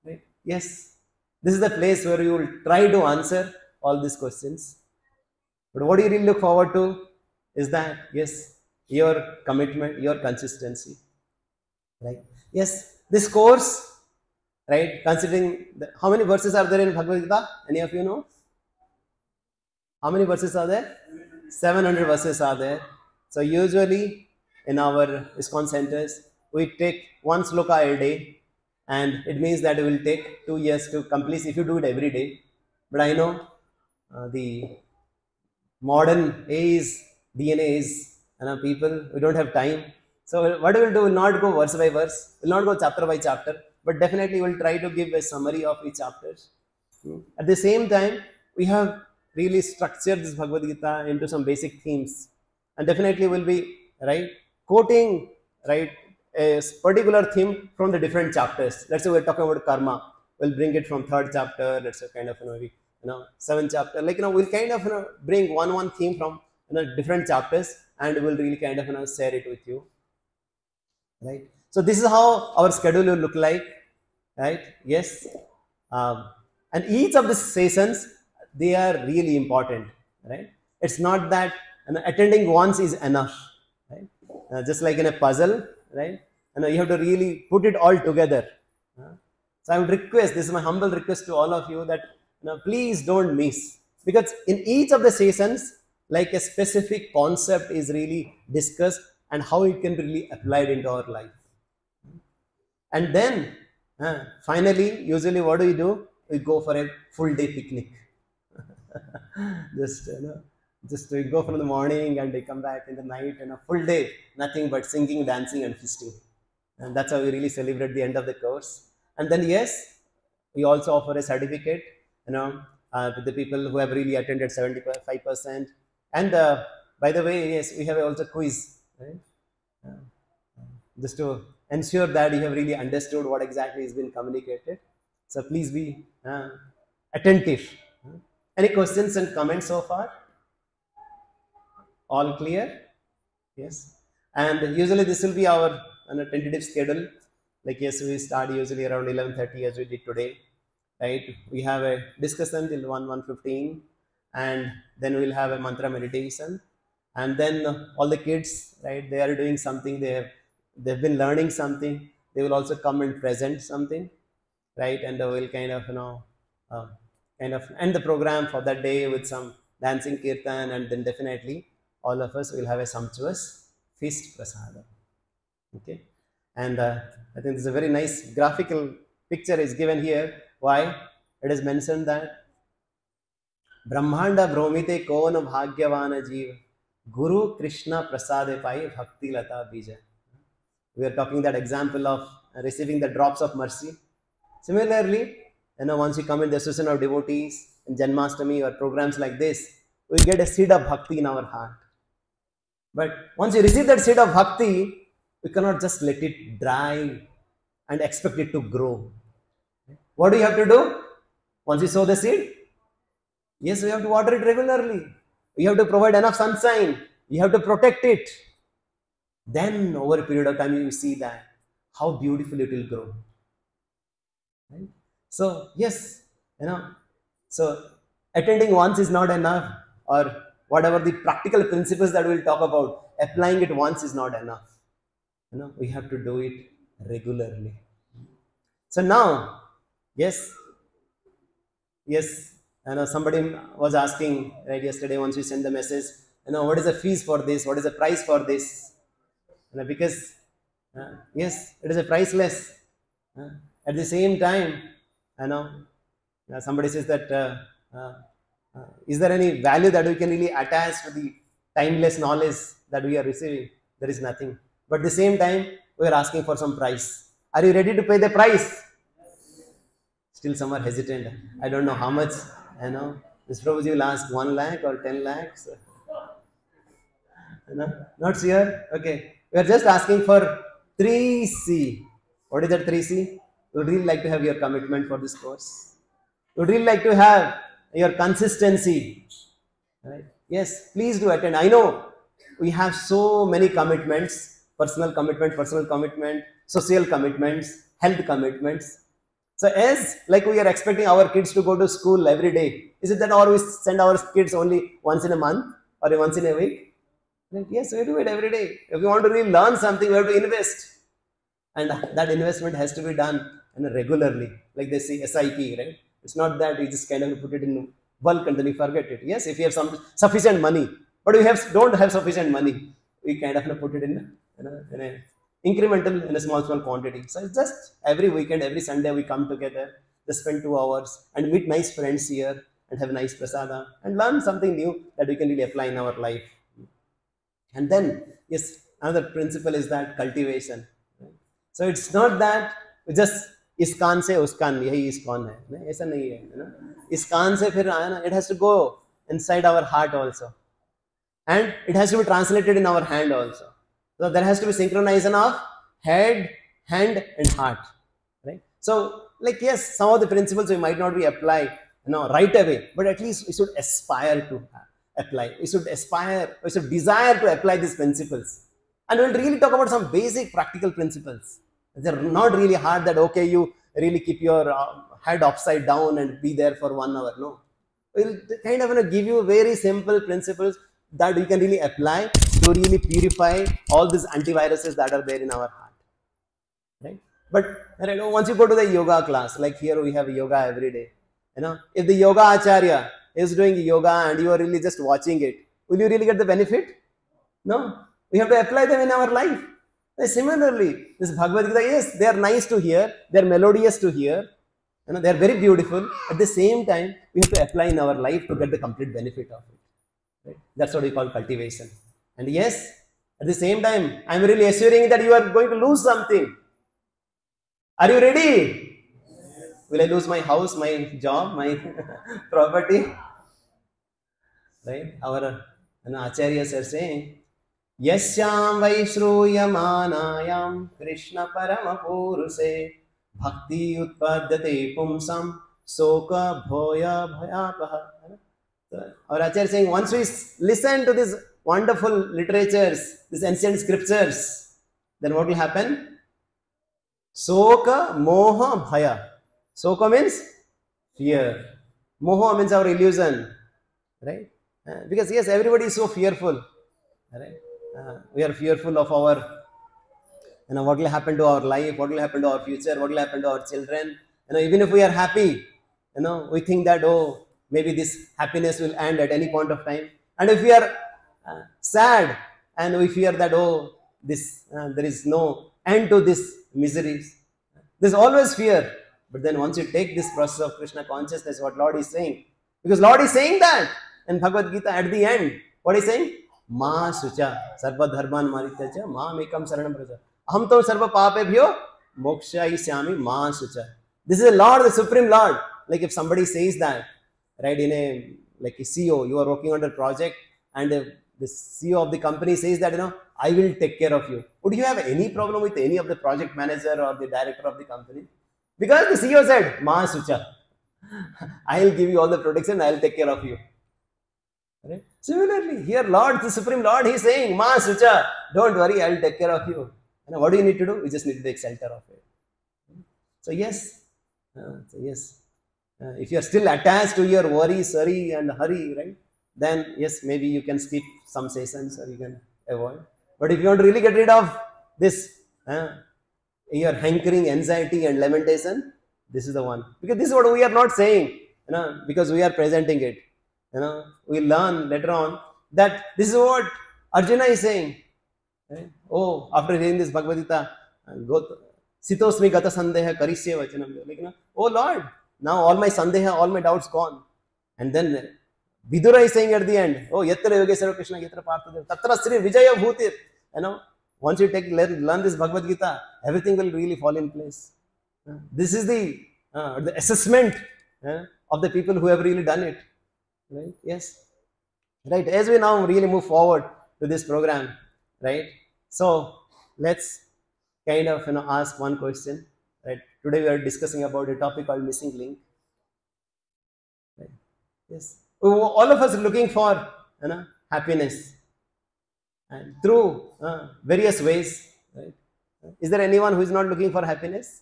Right? Yes, this is the place where you will try to answer all these questions. But what do you really look forward to is that, yes, your commitment, your consistency. Right? Yes, this course, right, considering how many verses are there in Bhagavad Gita? Any of you know? How many verses are there? 700 verses are there. So usually in our ISKCON centers, we take one sloka a day, and it means that it will take 2 years to complete if you do it every day. But I know the modern age, DNA is, people, we don't have time. So what we will do, will not go verse by verse, will not go chapter by chapter, but definitely we will try to give a summary of each chapter. At the same time, we have really structured this Bhagavad Gita into some basic themes, and definitely will be, right, quoting, right, a particular theme from the different chapters. Let's say we're talking about karma, we'll bring it from 3rd chapter, let's say kind of, maybe, 7th chapter, like, we'll kind of, bring one theme from, different chapters, and we'll really kind of, share it with you. Right? So this is how our schedule will look like, right? Yes. And each of the sessions, they are really important, right? It's not that attending once is enough, right? Just like in a puzzle, right? You have to really put it all together. So I would request, this is my humble request to all of you, that please don't miss, because in each of the sessions, like a specific concept is really discussed and how it can really applied into our life. And then finally, usually what do? We go for a full day picnic. just we go from the morning and they come back in the night, and a full day, nothing but singing, dancing and feasting. And that's how we really celebrate the end of the course. And then yes, we also offer a certificate, to the people who have really attended 75%. And by the way, yes, we have also quiz, right? Just to ensure that you have really understood what exactly has been communicated. So please be attentive. Any questions and comments so far? All clear? Yes. And usually this will be our tentative schedule. Like, yes, we start usually around 11:30 as we did today. Right? We have a discussion till 1:15, and then we'll have a mantra meditation. And then all the kids, right, they are doing something, they've been learning something, they will also come and present something, right? And we'll kind of end the program for that day with some dancing kirtan, and then definitely all of us will have a sumptuous feast prasada. Okay, and I think this is a very nice graphical picture is given here. Why? It is mentioned that Brahmanda bromite kono bhagyavana jeev Guru Krishna Prasade Pai Bhakti Lata Bija. We are talking that example of receiving the drops of mercy. Similarly, once we come in the association of devotees in Janmashtami or programs like this, we get a seed of bhakti in our heart. But once you receive that seed of bhakti, we cannot just let it dry and expect it to grow. What do you have to do? Once you sow the seed, yes, we have to water it regularly. We have to provide enough sunshine. You have to protect it. Then over a period of time, you see that how beautiful it will grow. Right? So yes, so attending once is not enough, or whatever the practical principles that we'll talk about, applying it once is not enough. We have to do it regularly. So now, yes, somebody was asking right yesterday once we sent the message, what is the fees for this? What is the price for this? Because yes, it is a priceless. At the same time, somebody says that is there any value that we can really attach to the timeless knowledge that we are receiving? There is nothing. But at the same time, we are asking for some price. Are you ready to pay the price? Still some are hesitant. I don't know how much. This Prabhuji will ask 1 lakh or 10 lakhs. Not sure. Okay. We are just asking for 3C. What is that 3C? We would really like to have your commitment for this course. We would really like to have your consistency. Right? Yes, please do attend. I know we have so many commitments, personal commitment, social commitments, health commitments. So as like we are expecting our kids to go to school every day, is it that or we send our kids only once in a month or once in a week? Yes, we do it every day. If we want to really learn something, we have to invest. And that investment has to be done regularly. Like they say SIP, right? It's not that we just kind of put it in bulk and then we forget it. Yes, if you have some sufficient money, but we don't have sufficient money, we kind of put it in a incremental, in a small quantity. So it's just every weekend, every Sunday we come together, just spend 2 hours and meet nice friends here and have nice prasada and learn something new that we can really apply in our life. And then, yes, another principle is that cultivation. So it's not that we just ISKCON se USKCON, yahi ISKCON hai. Aisa nahi hai. ISKCON se phir it has to go inside our heart also. And it has to be translated in our hand also. So there has to be synchronization of head, hand and heart. Right? So like yes, some of the principles we might not be applied right away, but at least we should aspire to apply. We should desire to apply these principles. And we'll really talk about some basic practical principles. They're not really hard that, okay, you really keep your head upside down and be there for 1 hour. No. We'll kind of give you very simple principles that you can really apply to really purify all these antiviruses that are there in our heart. Right? But once you go to the yoga class, like here we have yoga every day. If the yoga acharya is doing yoga and you are really just watching it, will you really get the benefit? No. We have to apply them in our life. Similarly, this Bhagavad Gita, yes, they are nice to hear, they are melodious to hear, they are very beautiful. At the same time, we have to apply in our life to get the complete benefit of it. Right? That's what we call cultivation. And yes, at the same time, I am really assuring that you are going to lose something. Are you ready? Yes. Will I lose my house, my job, my property? Right? Our acharyas are saying, Yasyam Vaishruyamānāyam Krishna Paramapuruse Bhakti Utpadyate Pumsam Soka Bhoya Bhayapaha. Our Acharya is saying, once we listen to these wonderful literatures, these ancient scriptures, then what will happen? Soka Moha Bhaya. Soka means fear. Moha means our illusion. Right? Because yes, everybody is so fearful. Right? We are fearful of our, what will happen to our life, what will happen to our future, what will happen to our children. Even if we are happy, we think that, oh, maybe this happiness will end at any point of time. And if we are sad and we fear that, oh, there is no end to this miseries. There's always fear. But then once you take this process of Krishna consciousness, what Lord is saying, because Lord is saying that in Bhagavad Gita at the end, what is saying? Ma sucha sarva dharman marityacha ma mekam saranam braja aham to sarva papebhyo mokshayisyami ma sucha. This is the Lord, the Supreme Lord. Like if somebody says that, right, in a like a CEO, you are working on a project and the CEO of the company says that, I will take care of you. Would you have any problem with any of the project manager or the director of the company? Because the CEO said, Ma sucha. I'll give you all the protection, I'll take care of you. Right? Similarly, here Lord, the Supreme Lord, He is saying, Ma Sucha, don't worry, I'll take care of you. And what do you need to do? You just need to take shelter of it. So yes, if you are still attached to your worry, sorry and hurry, right? Then yes, maybe you can skip some sessions or you can avoid. But if you want to really get rid of this, your hankering, anxiety and lamentation, this is the one. Because this is what we are not saying, because we are presenting it. We learn later on that this is what Arjuna is saying. Right? Oh, after reading this Bhagavad Gita, Sitosmi Gata Sandeha Karisya Vachanam. Like, oh Lord, now all my Sandeha, all my doubts gone. And then Vidura is saying at the end, oh, Yatra Yogesara Krishna, Yatra Partha, Tatra Sri Vijaya Bhutir. Once you learn this Bhagavad Gita, everything will really fall in place. This is the assessment of the people who have really done it. Right? Yes. Right. As we now really move forward to this program, right? So let's kind of ask one question. Right. Today we are discussing about a topic called missing link. Right. Yes. All of us are looking for happiness, and through various ways. Right? Is there anyone who is not looking for happiness?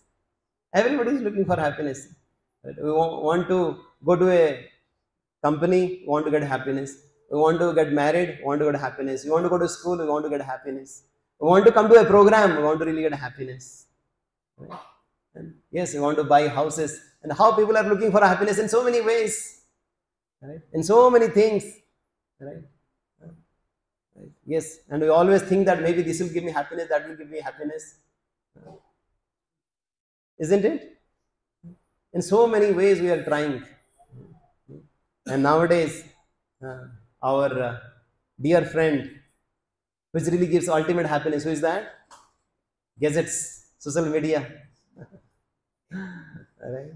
Everybody is looking for happiness. Right? We want to go to a company, we want to get happiness. We want to get married, we want to get happiness. We want to go to school, we want to get happiness. We want to come to a program, we want to really get happiness. Right? And yes, we want to buy houses. And how people are looking for happiness in so many ways. Right? In so many things. Right? Right? Yes, and we always think that maybe this will give me happiness, that will give me happiness. Isn't it? In so many ways we are trying. And nowadays, our dear friend, which really gives ultimate happiness, who is that? Gadgets, social media. Right?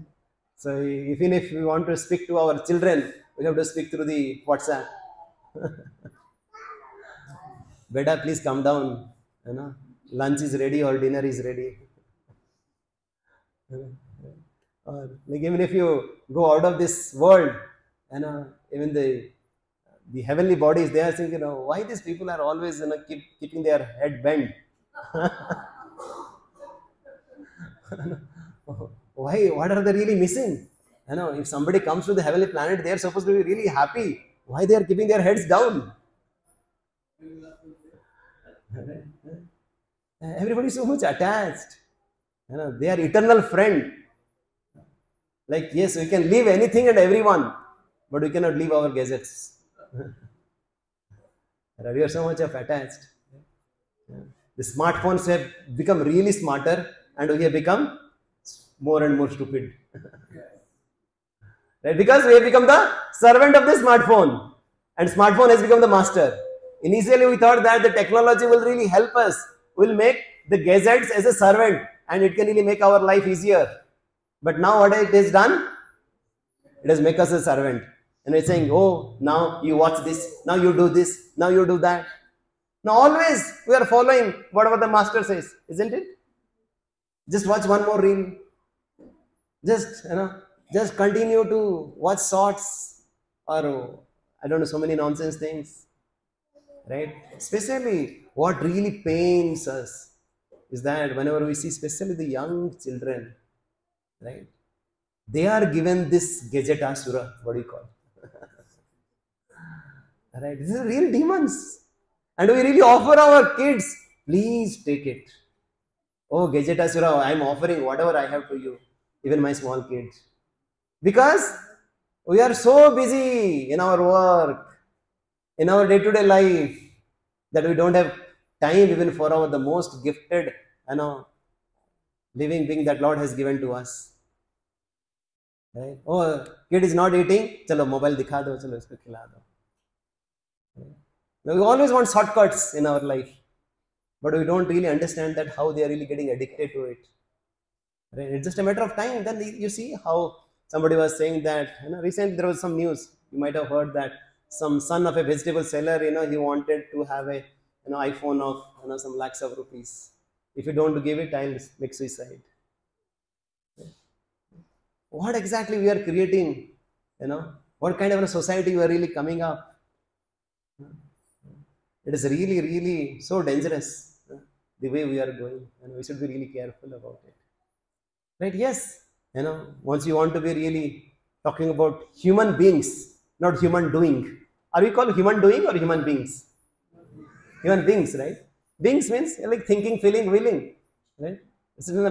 So even if we want to speak to our children, we have to speak through the WhatsApp. Beta, please come down. Lunch is ready or dinner is ready. Or like even if you go out of this world, even the heavenly bodies, they are thinking, why these people are always keeping their head bent. Why? What are they really missing? If somebody comes to the heavenly planet, they are supposed to be really happy. Why they are keeping their heads down? Everybody is so much attached. They are eternal friend. Like, yes, we can leave anything and everyone, but we cannot leave our gadgets. We are so much attached. The smartphones have become really smarter, and we have become more and more stupid. Right? Because we have become the servant of the smartphone, and smartphone has become the master. Initially, we thought that the technology will really help us, will make the gadgets as a servant, and it can really make our life easier. But now what it has done? It has made us a servant. And it's saying, oh, now you watch this, now you do this, now you do that. Now always we are following whatever the master says, isn't it? Just watch one more reel. Just continue to watch shorts or I don't know, so many nonsense things. Right? Especially what really pains us is that whenever we see especially the young children, right? They are given this gadget asura, what do you call it? Right? These are real demons. And we really offer our kids, please take it. Oh, gadget asura, I am offering whatever I have to you, even my small kids. Because we are so busy in our work, in our day-to-day life, that we don't have time even for the most gifted, living being that Lord has given to us. Right? Oh, kid is not eating, chalo mobile dikha do, chalo isko khila do. Right? Now we always want shortcuts in our life, but we don't really understand that how they are really getting addicted to it. Right? It's just a matter of time. Then you see how somebody was saying that, recently there was some news, you might have heard that some son of a vegetable seller, he wanted to have a iPhone of some lakhs of rupees. If you don't give it, I'll make suicide. what exactly we are creating, what kind of a society we are really coming up. It is really, really so dangerous, the way we are going, and we should be really careful about it. Right? Yes, once you want to be really talking about human beings, not human doing. Are we called human doing or human beings? Human beings, right? Beings means like thinking, feeling, willing, right?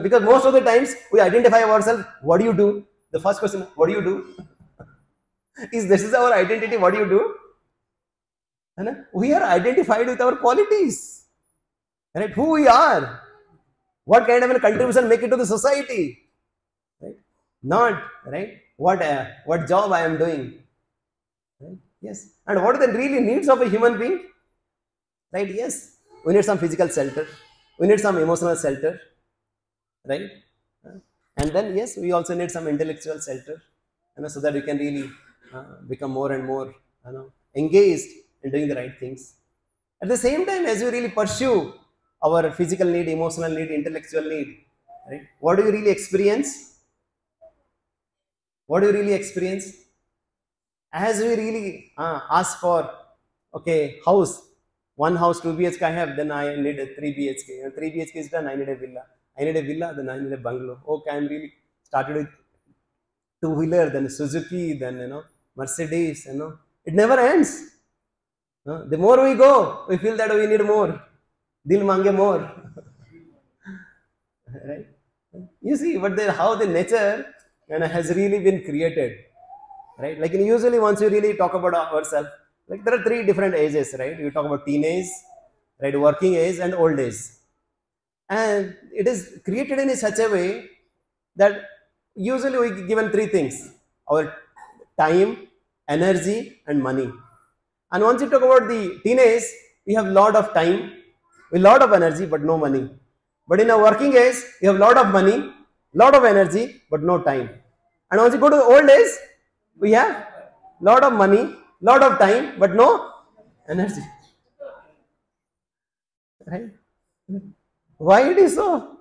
Because most of the times we identify ourselves. What do you do? The first question, what do you do? This is our identity. What do you do? And we are identified with our qualities, right? Who we are, what kind of a contribution make it to the society, right? Not right. What job I am doing, right? Yes. And what are the really needs of a human being, right? Yes. We need some physical shelter. We need some emotional shelter, right? And then yes, we also need some intellectual shelter, so that we can really become more and more, engaged in doing the right things. At the same time, as you really pursue our physical need, emotional need, intellectual need, right? What do you really experience? What do you really experience? As we really ask for, okay, house, one house, 2 BHK I have, then I need a 3 BHK. And 3 BHK is done, I need a villa. I need a villa, then I need a bungalow. Okay, I'm really started with two-wheeler, then Suzuki, then, Mercedes, It never ends. The more we go, we feel that we need more. Dil mange more. Right? You see, but how the nature has really been created. Right? Like usually once you really talk about ourselves, like there are 3 different ages, right? You talk about teenage, right, working age and old age. And it is created in such a way that usually we given 3 things: our time, energy and money. And once you talk about the teenage, we have lot of time, with lot of energy but no money. But in a working age, we have lot of money, lot of energy but no time. And once you go to the old age, we have lot of money, lot of time but no energy. Right? Why it is so?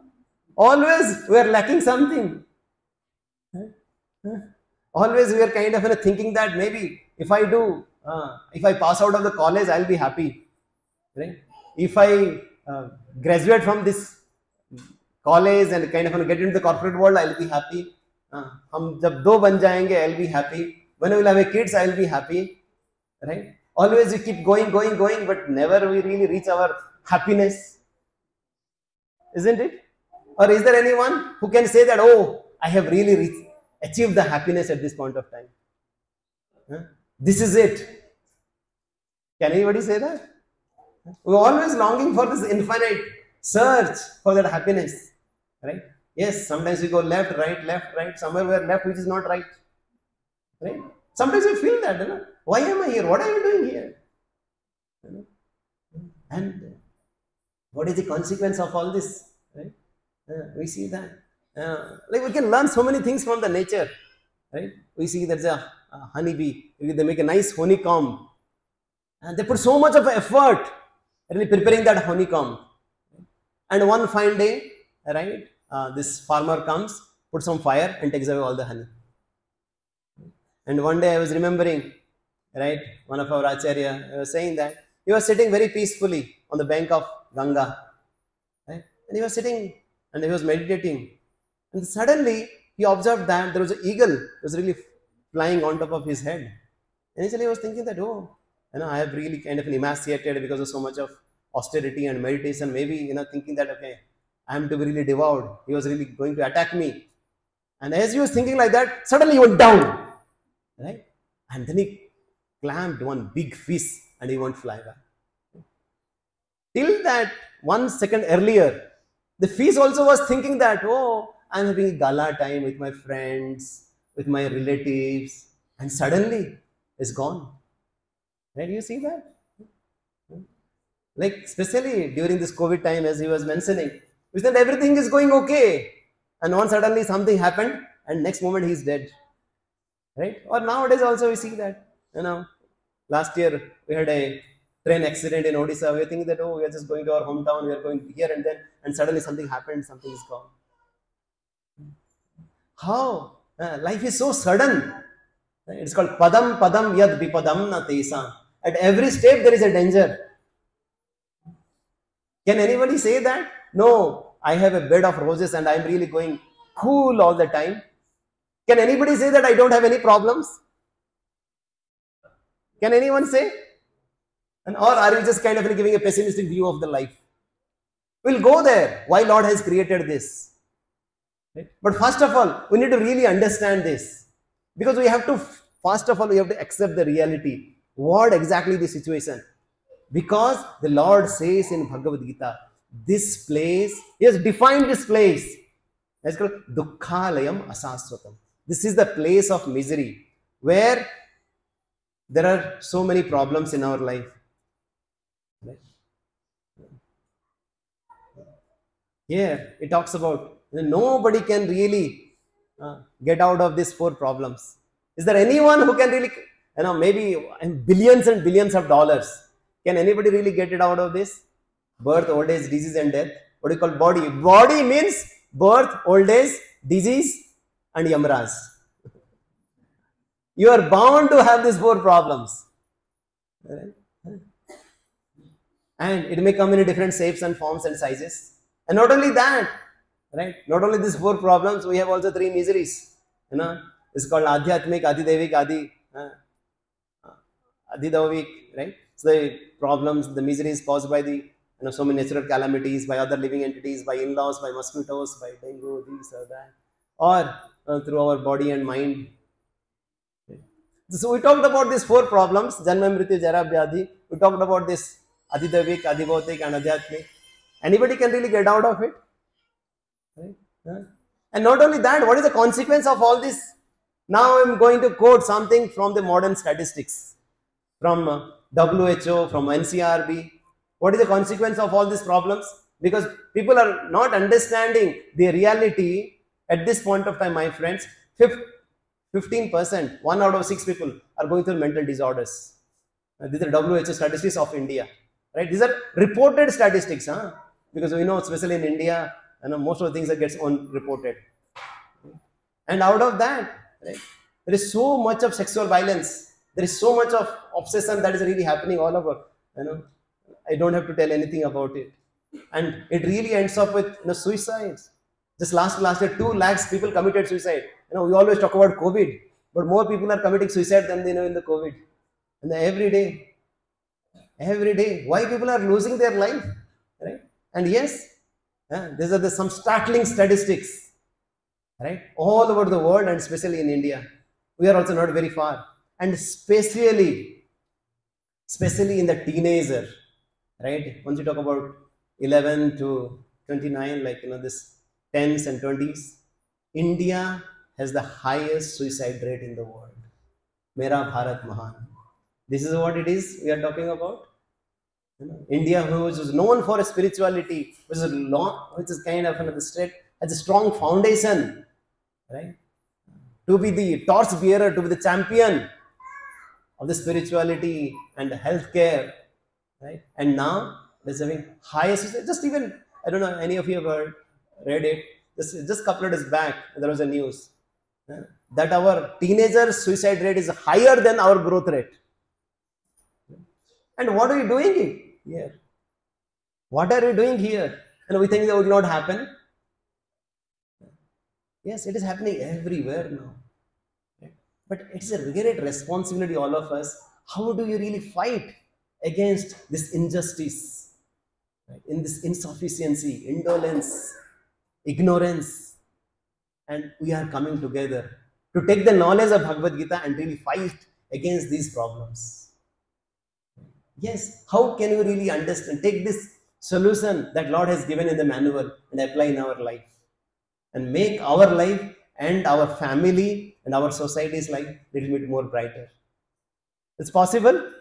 Always we are lacking something. Always we are kind of thinking that maybe if I pass out of the college, I'll be happy. Right? If I graduate from this college and kind of get into the corporate world, I'll be happy. हम जब 2 बन जाएंगे, I'll be happy. When I will have a kids, I'll be happy. Right? Always we keep going, but never we really reach our happiness. Isn't it? Or is there anyone who can say that, oh, I have really achieved the happiness at this point of time? This is it. Can anybody say that? We're always longing for this infinite search for that happiness. Right? Yes, sometimes we go left, right, somewhere we are left which is not right. Right? Sometimes we feel that, why am I here? What am I doing here? And what is the consequence of all this? Right? We see that. Like we can learn so many things from the nature. Right? We see there's a honeybee. They make a nice honeycomb. And they put so much of effort really preparing that honeycomb. And one fine day, right, this farmer comes, puts some fire and takes away all the honey. And one day I was remembering, right, one of our acharya was saying that he was sitting very peacefully on the bank of Ganga. Right? And he was sitting and he was meditating. And suddenly he observed that there was an eagle was really flying on top of his head. Initially he was thinking that, oh, I have really kind of emaciated because of so much of austerity and meditation. Maybe, thinking that, okay, I am to be really devoured. He was really going to attack me. And as he was thinking like that, suddenly he went down. Right? And then he clamped one big fish and he won't fly back. Till that 1 second earlier, the fish also was thinking that, oh, I'm having a gala time with my friends, with my relatives, and suddenly it's gone. Right? You see that? Like, especially during this COVID time, as he was mentioning, we said everything is going okay. And once suddenly something happened, and next moment he's dead. Right? Or nowadays also we see that. Last year we had a train accident in Odisha. We were thinking that, oh, we are just going to our hometown, we are going here and then, and suddenly something happened, something is gone. How Life is so sudden. It's called padam padam yad vipadam na tesam. At every step there is a danger. Can anybody say that? No, I have a bed of roses and I'm really going cool all the time. Can anybody say that I don't have any problems? Can anyone say? Or are you just kind of giving a pessimistic view of the life? We'll go there. Why Lord has created this? Right? But first of all, we need to really understand this. Because we have to, first of all, we have to accept the reality. What exactly the situation? Because the Lord says in Bhagavad Gita, this place, He has defined this place. It's called Dukkhalayam Asaswatam. This is the place of misery, where there are so many problems in our life. Right? Here, it talks about nobody can really get out of these 4 problems. Is there anyone who can really, maybe billions and billions of dollars? Can anybody really get it out of this? Birth, old age, disease and death. What do you call body? Body means birth, old age, disease and yamraj. You are bound to have these 4 problems. Right? And it may come in different shapes and forms and sizes. And not only that, right? Not only these 4 problems, we have also 3 miseries. It's called Adhyatmik, Adidevik, Adidavik, right? So the problems, the miseries caused by the so many natural calamities, by other living entities, by in-laws, by mosquitoes, by dengue, this or that, or through our body and mind. So we talked about these 4 problems, Janma, Mrityu, Jara, Vyadhi. We talked about this Adidavik, Adibhautik and Adhyatmik. Anybody can really get out of it? Right? And not only that, what is the consequence of all this? Now I am going to quote something from the modern statistics, from WHO, from NCRB. What is the consequence of all these problems? Because people are not understanding the reality at this point of time, my friends. 15%, 1 out of 6 people are going through mental disorders. These are WHO statistics of India. Right? These are reported statistics, because we know, especially in India, most of the things that gets unreported. And out of that, right, there is so much of sexual violence. There is so much of obsession that is really happening all over. I don't have to tell anything about it. And it really ends up with suicides. Just last year, 2 lakhs people committed suicide. We always talk about COVID, but more people are committing suicide than in the COVID. And every day, why people are losing their life, right? And yes, these are some startling statistics, right? All over the world and especially in India. We are also not very far. And especially in the teenager, right? Once you talk about 11 to 29, like, this 10s and 20s, India has the highest suicide rate in the world. Mera Bharat Mahan. This is what it is we are talking about. India, which is known for spirituality, which is kind of has a strong foundation, right? To be the torch bearer, to be the champion of the spirituality and the healthcare, right? And now it's having highest. Just even, I don't know, any of you have read it? Just a couple of days back, there was a news that our teenager suicide rate is higher than our growth rate. And what are we doing here? What are we doing here? And we think that would not happen. Yes, it is happening everywhere now. But it's a great responsibility, all of us. How do you really fight against this injustice, right? In this insufficiency, indolence, ignorance? And we are coming together to take the knowledge of Bhagavad Gita and really fight against these problems. Yes, how can you really understand, take this solution that Lord has given in the manual and apply in our life and make our life and our family and our society's life a little bit more brighter? It's possible?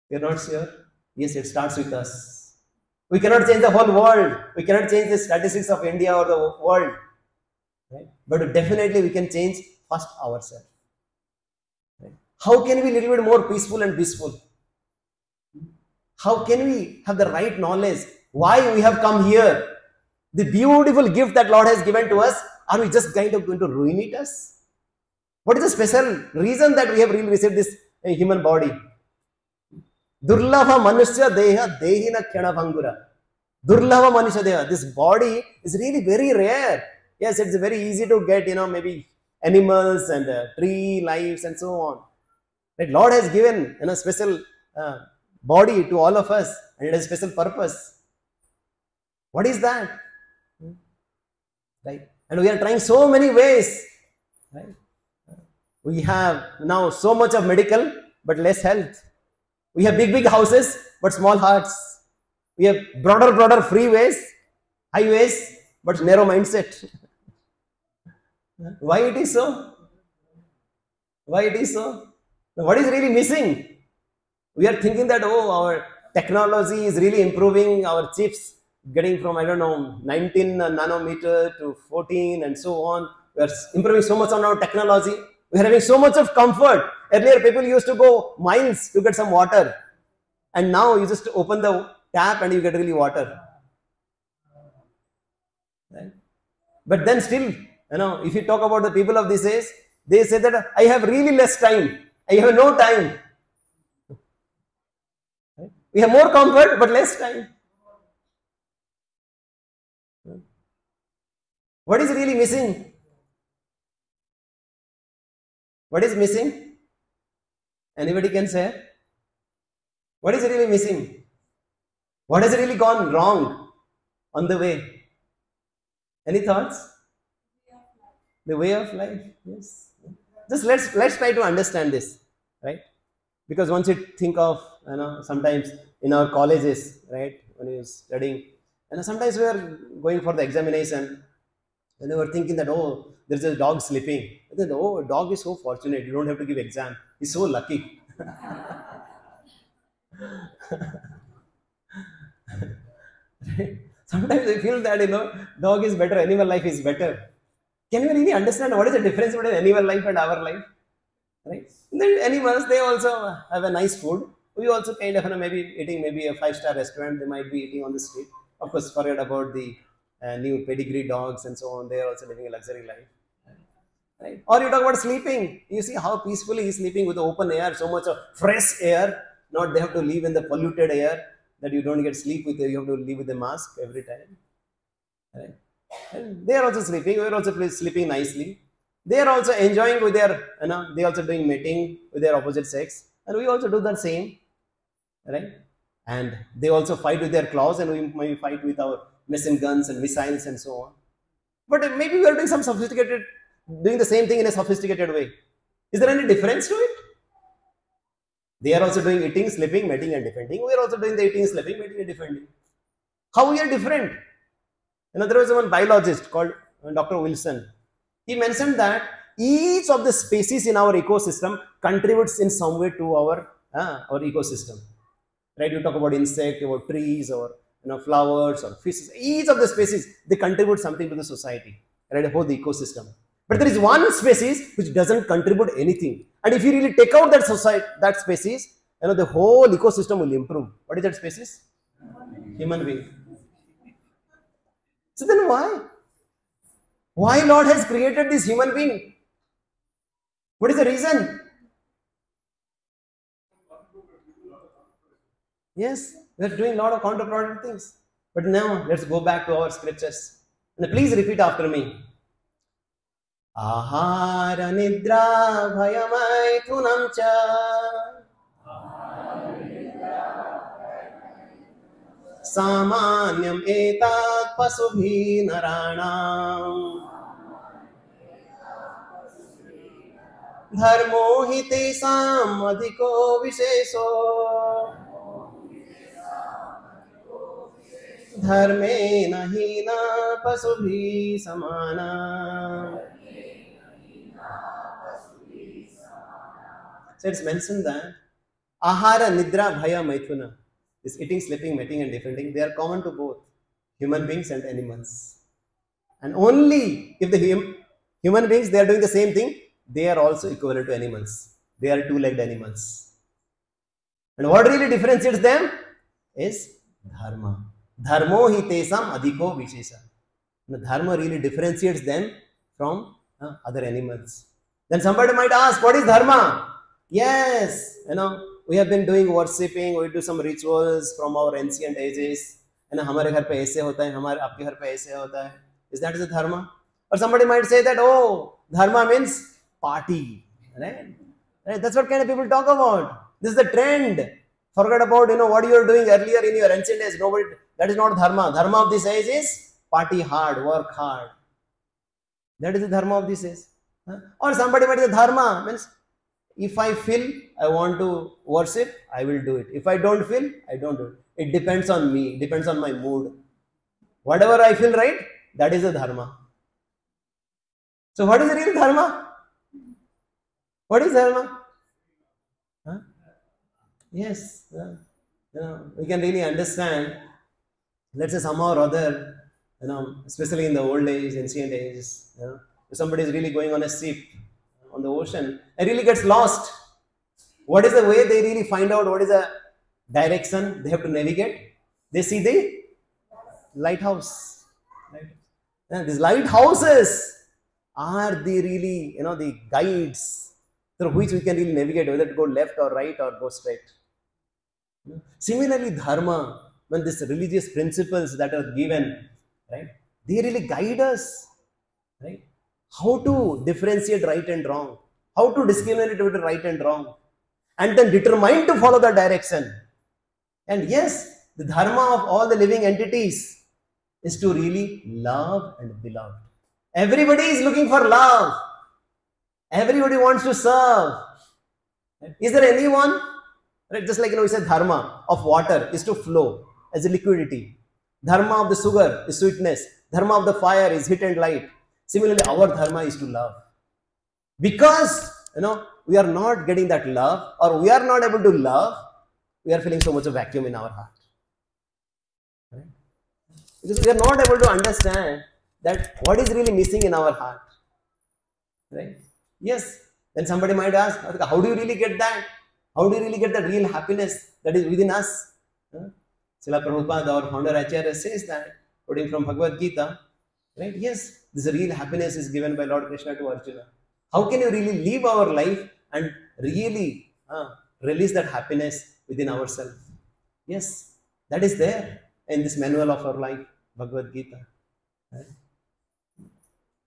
You're not sure? Yes, it starts with us. We cannot change the whole world. We cannot change the statistics of India or the world. Right? But definitely we can change first ourselves. Right? How can we be a little bit more peaceful and blissful? How can we have the right knowledge? Why we have come here? The beautiful gift that Lord has given to us, are we just kind of going to ruin it us? What is the special reason that we have really received this human body? Durlava manusya deha dehina khyana bhangura. Durlava manusya deha. This body is really very rare. Yes, it's very easy to get, maybe animals and tree lives and so on. Right? Lord has given special body to all of us, and it has special purpose. What is that? Right? And we are trying so many ways. Right? We have now so much of medical, but less health. We have big houses, but small hearts. We have broader freeways, highways, but narrow mindset. Why it is so? Why it is so? What is really missing? We are thinking that, our technology is really improving, our chips getting from, 19 nanometer to 14 and so on. We are improving so much on our technology. We are having so much of comfort. Earlier, people used to go miles to get some water. And now you just open the tap and you get really water. Right? But then still, if you talk about the people of this age, they say that I have really less time. I have no time. Right? We have more comfort, but less time. What is really missing? What is missing? Anybody can say? What is really missing? What has really gone wrong on the way? Any thoughts? The way of life. Yes. Just let's try to understand this, right? Because once you think of, sometimes in our colleges, right, when you're studying, sometimes we are going for the examination, and they were thinking that, there's a dog sleeping. And then, a dog is so fortunate, you don't have to give exam. He's so lucky. Sometimes I feel that, dog is better, animal life is better. Can you really understand what is the difference between animal life and our life? Right? The animals, they also have a nice food. We also kind of, maybe eating maybe a 5-star restaurant, they might be eating on the street. Of course, forget about the new pedigree dogs and so on. They are also living a luxury life. Right? Or you talk about sleeping. You see how peacefully he's sleeping with the open air, so much of fresh air. Not they have to live in the polluted air that you don't get sleep with. You have to live with a mask every time. Right? And they are also sleeping. We are also sleeping nicely. They are also enjoying with their, they are also doing mating with their opposite sex. And we also do the same. Right? And they also fight with their claws, and we might fight with our machine guns and missiles and so on. But maybe we are doing the same thing in a sophisticated way. Is there any difference to it? They are also doing eating, sleeping, mating and defending. We are also doing the eating, sleeping, mating and defending. How we are different? There was one biologist called Dr. Wilson. He mentioned that each of the species in our ecosystem contributes in some way to our ecosystem. Right? You talk about insects, about trees, or flowers, or fishes. Each of the species, they contribute something to the society, right? About the ecosystem. But there is one species which doesn't contribute anything. And if you really take out that species, the whole ecosystem will improve. What is that species? Human being. So then why? Why Lord has created this human being? What is the reason? Yes, we are doing a lot of counterproductive things. But now, let's go back to our scriptures. And please repeat after me. Ahara nidra bhayamaithunam cha samanyam etat pasubhi naranam dharmo hi tesam adhiko vishesho dharme nahina pasubhi samana. So it's mentioned that ahara, nidra, bhaya, maithuna, this eating, sleeping, mating and defending, they are common to both human beings and animals. And only if the human beings, they are doing the same thing, they are also equivalent to animals. They are two-legged animals. And what really differentiates them is dharma. Dharmo hi tesam adhiko vishesha. The dharma really differentiates them from other animals. Then somebody might ask, what is dharma? Yes, we have been doing worshipping, we do some rituals from our ancient ages. हमारे घर पे ऐसे होता है, हमारे आपके घर पे ऐसे होता है. Is that the dharma? Or somebody might say that, oh, dharma means party, right? That's what kind of people talk about. This is the trend. Forget about what you were doing earlier in your ancient days. Nobody. That is not dharma. Dharma of this age is party hard, work hard. That is the dharma of this age. Or somebody might say dharma means if I feel I want to worship, I will do it. If I don't feel, I don't do it. It depends on me. It depends on my mood. Whatever I feel right, that is the dharma. So what is the real dharma? What is dharma? Yes, we can really understand. Let's say somehow or other, especially in the old days, ancient days, if somebody is really going on a ship on the ocean and really gets lost, what is the way they really find out what is the direction they have to navigate? They see the lighthouse. Right? These lighthouses are the really, the guides through which we can really navigate, whether to go left or right or go straight. Similarly, dharma, when these religious principles that are given, right, they really guide us, right? How to differentiate right and wrong, how to discriminate between right and wrong, and then determine to follow the direction. And yes, the dharma of all the living entities is to really love and be loved. Everybody is looking for love. Everybody wants to serve. Is there anyone? Right, just like we said, dharma of water is to flow as a liquidity. Dharma of the sugar is sweetness. Dharma of the fire is heat and light. Similarly, our dharma is to love. Because we are not getting that love, or we are not able to love, we are feeling so much of vacuum in our heart. Right? Because we are not able to understand that what is really missing in our heart. Right? Yes. Then somebody might ask, how do you really get that? How do you really get the real happiness that is within us? Srila Prabhupada, our founder Acharya, says that, quoting from Bhagavad Gita, right? Yes, this real happiness is given by Lord Krishna to Arjuna. How can you really live our life and really release that happiness within ourselves? Yes, that is there in this manual of our life, Bhagavad Gita. Right?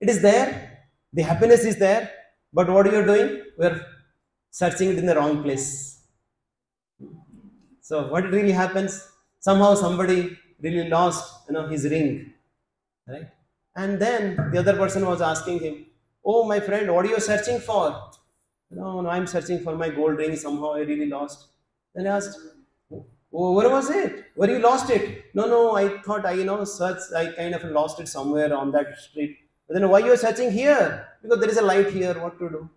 It is there. The happiness is there. But what are you doing? We are searching it in the wrong place. So what really happens? Somehow somebody really lost his ring, right? And then the other person was asking him, oh my friend, what are you searching for? No, I'm searching for my gold ring. Somehow I really lost. Then I asked, oh, where was it? Where you lost it? No, I thought I kind of lost it somewhere on that street. But then why you are searching here? Because there is a light here. What to do?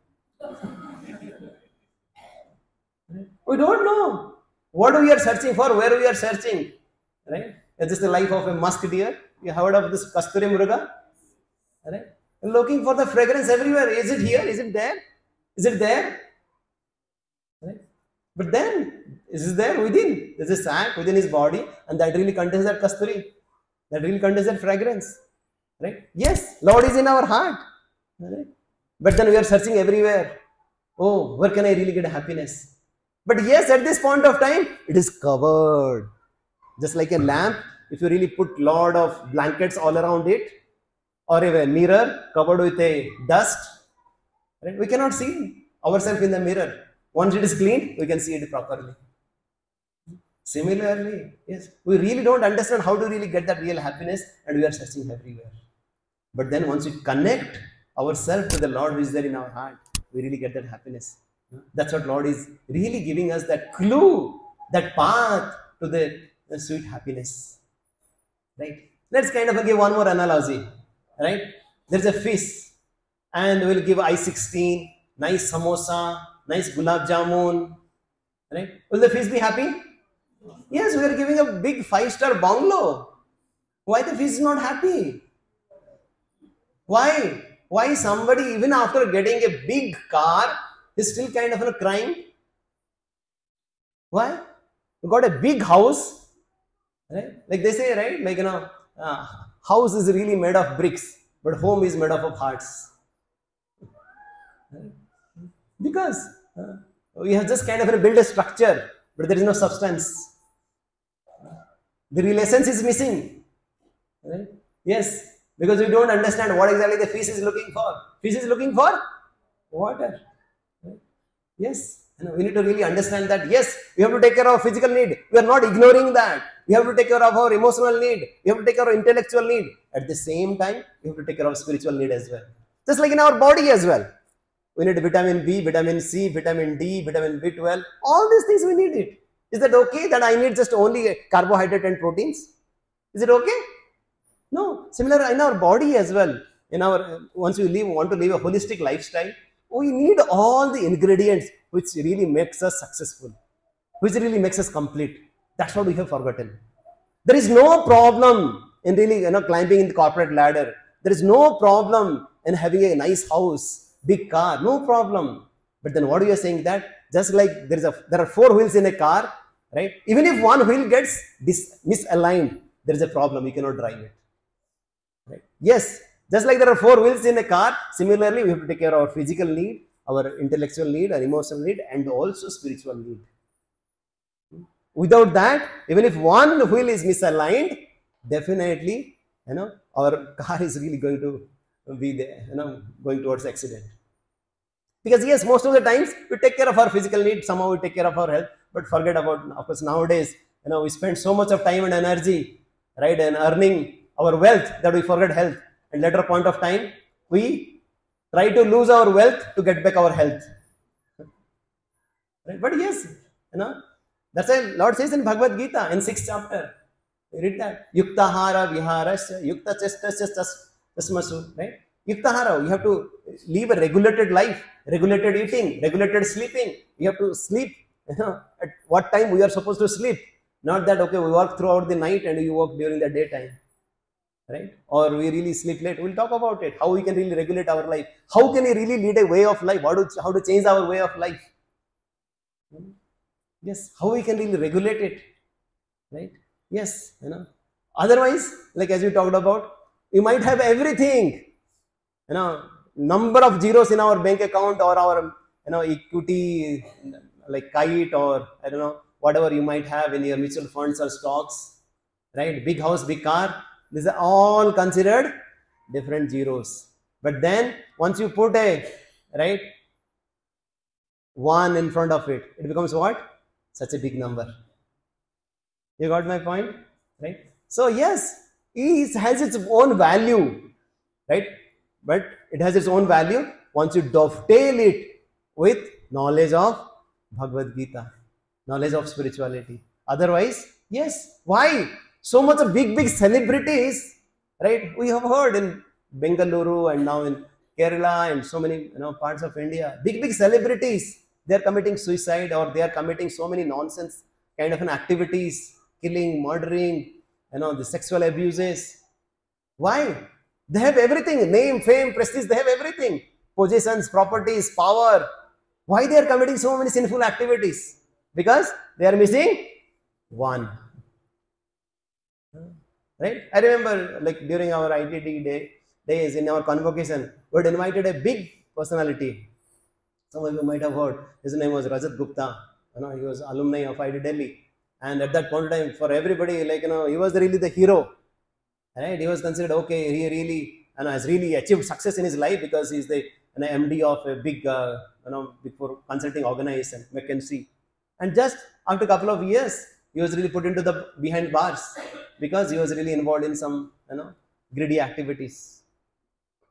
We don't know what we are searching for, where we are searching. Right? It's just the life of a musk deer. You heard of this Kasturi Mruga? Right? Looking for the fragrance everywhere. Is it here? Is it there? Is it there? Right? But then, is it there within? There's a sac within his body, and that really contains that Kasturi. That really contains that fragrance. Right? Yes, Lord is in our heart. Right? But then we are searching everywhere. Oh, where can I really get happiness? But yes, at this point of time, it is covered. Just like a lamp, if you really put lot of blankets all around it, or a mirror covered with a dust, right? We cannot see ourselves in the mirror. Once it is cleaned, we can see it properly. Similarly, yes, we really don't understand how to really get that real happiness, and we are searching everywhere. But then once we connect ourselves to the Lord who is there in our heart, we really get that happiness. That's what Lord is really giving us, that clue, that path to the sweet happiness. Right? Let's kind of give one more analogy. Right? There's a fish, and we'll give I-16, nice samosa, nice gulab jamun. Right? Will the fish be happy? Yes, we are giving a big 5-star bungalow. Why the fish is not happy? Why? Why somebody, even after getting a big car, is still kind of crying? Why? You got a big house, right? Like they say, right? Like, house is really made of bricks, but home is made up of hearts. Because we have just kind of built a structure, but there is no substance. The relations is missing. Right? Yes, because we don't understand what exactly the fish is looking for. Fish is looking for water. Right? Yes, we need to really understand that. Yes, we have to take care of physical need. We are not ignoring that. We have to take care of our emotional need. We have to take care of intellectual need. At the same time, we have to take care of spiritual need as well. Just like in our body as well. We need vitamin B, vitamin C, vitamin D, vitamin B12. All these things we need it. Is that okay that I need just only carbohydrate and proteins? Is it okay? No. Similar in our body as well. In our once we want to live a holistic lifestyle, we need all the ingredients which really makes us successful, which really makes us complete. That's what we have forgotten. There is no problem in really climbing in the corporate ladder. There is no problem in having a nice house, big car, no problem. But then what you are saying that just like there are 4 wheels in a car, right? Even if one wheel gets misaligned, there is a problem. You cannot drive it. Right? Yes, just like there are 4 wheels in a car, similarly we have to take care of our physical need, our intellectual need, our emotional need, and also spiritual need. Without that, even if one wheel is misaligned, definitely our car is really going to be there, going towards accident. Because yes, most of the times we take care of our physical needs, somehow we take care of our health, but forget about, of course, nowadays, we spend so much of time and energy, right, and earning our wealth that we forget health. And later point of time, we try to lose our wealth to get back our health. Right? But yes, that's why Lord says in Bhagavad Gita in 6th chapter, read that, Yuktahara viharasya yukta chestasya tasmasu, right? Yuktahara, you have to live a regulated life, regulated eating, regulated sleeping. You have to sleep, at what time we are supposed to sleep. Not that, okay, we work throughout the night and you work during the daytime, right? Or we really sleep late. We'll talk about it, how we can really regulate our life. How can we really lead a way of life? How to change our way of life? Yes, how we can really regulate it, right? Yes, Otherwise, like as we talked about, you might have everything, number of zeros in our bank account or our, equity, like kite, or I don't know, whatever you might have in your mutual funds or stocks, right? Big house, big car. These are all considered different zeros. But then once you put a, right, 1 in front of it, it becomes what? Such a big number. You got my point, right? So yes, it has its own value, right? But it has its own value once you dovetail it with knowledge of Bhagavad Gita, knowledge of spirituality. Otherwise, yes, why? So much of big celebrities, right? We have heard in Bengaluru and now in Kerala and so many parts of India, big celebrities, they are committing suicide or they are committing so many nonsense kind of activities, killing, murdering, the sexual abuses. Why? They have everything, name, fame, prestige, they have everything. Possessions, properties, power. Why they are committing so many sinful activities? Because they are missing 1. Right? I remember like during our ITT days in our convocation, we had invited a big personality. Some of you might have heard. His name was Rajat Gupta. He was alumni of IIT Delhi. And at that point in time, for everybody, like, he was really the hero. Right? He was considered, okay, he really has really achieved success in his life because he's the MD of a big, big four consulting organization, McKinsey. And just after a couple of years, he was really put into the behind bars because he was really involved in some, greedy activities.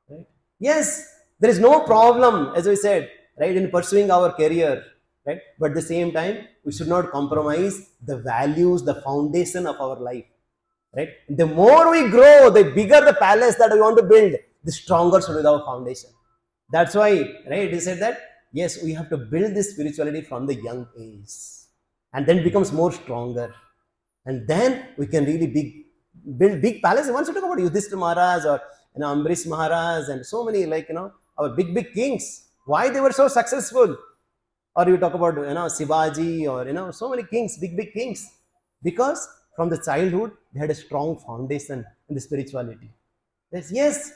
Right? Yes, there is no problem, as we said, right, in pursuing our career, right? But at the same time, we should not compromise the values, the foundation of our life, right? The more we grow, the bigger the palace that we want to build, the stronger should be our foundation. That's why, right, he said that, yes, we have to build this spirituality from the young age and then it becomes more stronger. And then we can really build big palaces. Once you talk about Yudhishthira Maharaj or Ambarish Maharaj and so many our big kings, why they were so successful? Or you talk about Shivaji or so many kings, big kings, because from the childhood, they had a strong foundation in the spirituality. Yes,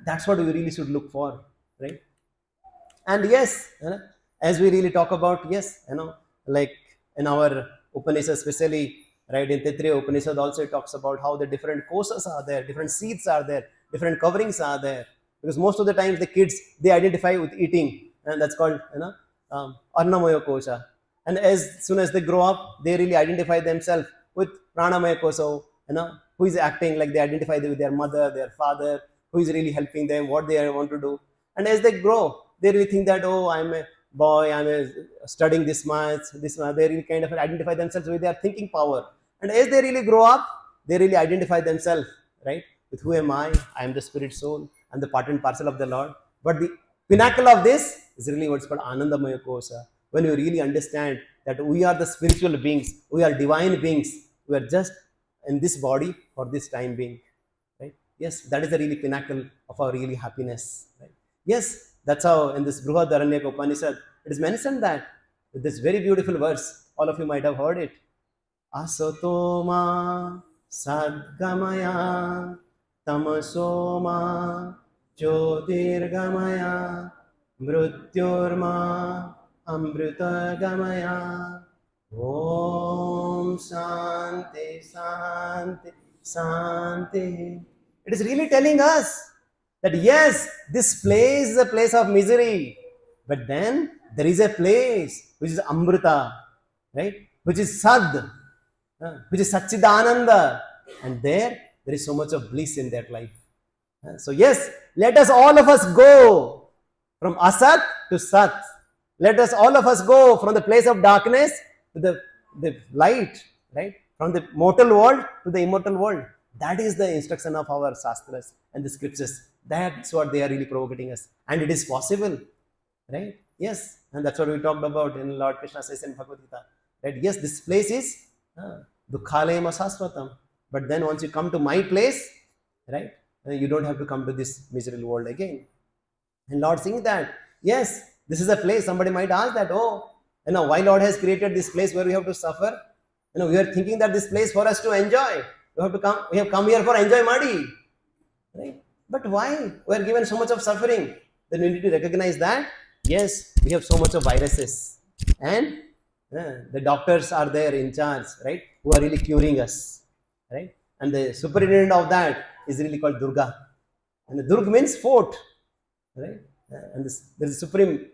that's what we really should look for, right? And yes, as we really talk about, yes, like in our Upanishad, especially, right, in Taittiriya Upanishad also it talks about how the different kosas are there, different seeds are there, different coverings are there. Because most of the times the kids, they identify with eating, and that's called, Annamaya Kosha. And as soon as they grow up, they really identify themselves with Pranamaya Kosha, who is acting like they identify with their mother, their father, who is really helping them, what they want to do. And as they grow, they really think that, oh, I'm a boy, studying this much. They really kind of identify themselves with their thinking power. And as they really grow up, they really identify themselves, right, with who am I? I am the spirit soul. I'm the part and parcel of the Lord. But the pinnacle of this is really what's called Anandamaya Kosha. When you really understand that we are the spiritual beings, we are divine beings, we are just in this body for this time being, right? Yes, that is the really pinnacle of our really happiness, right? Yes, that's how in this Brihadaranyaka Upanishad, it is mentioned that with this very beautiful verse, all of you might have heard it. Asatoma sadgamaya tamasoma jyotirgamaya mrityorma amritagamaya. Om Shanti Shanti Shanti. It is really telling us that yes, this place is a place of misery, but then there is a place which is Amrita, right? Which is Sad, which is Satchidananda, and there is so much of bliss in that life. So yes, let us all of us go from Asat to Sat. Let us all of us go from the place of darkness to the light, right? From the mortal world to the immortal world. That is the instruction of our Shastras and the scriptures. That's what they are really provoking us. And it is possible, right? Yes. And that's what we talked about in Lord Krishna says in Bhagavad Gita. Right? Yes, this place is Dukhalayam Asaswatam. But then once you come to my place, right, you don't have to come to this miserable world again. And Lord saying that, yes, this is a place. Somebody might ask that, oh, why Lord has created this place where we have to suffer? We are thinking that this place for us to enjoy. We have come here for enjoy Madi. Right? But why? We are given so much of suffering. Then we need to recognize that, yes, we have so much of viruses. And the doctors are there in charge, right? Who are really curing us. Right? And the superintendent of that is really called Durga. And the Durga means fort. Right? And there is a supreme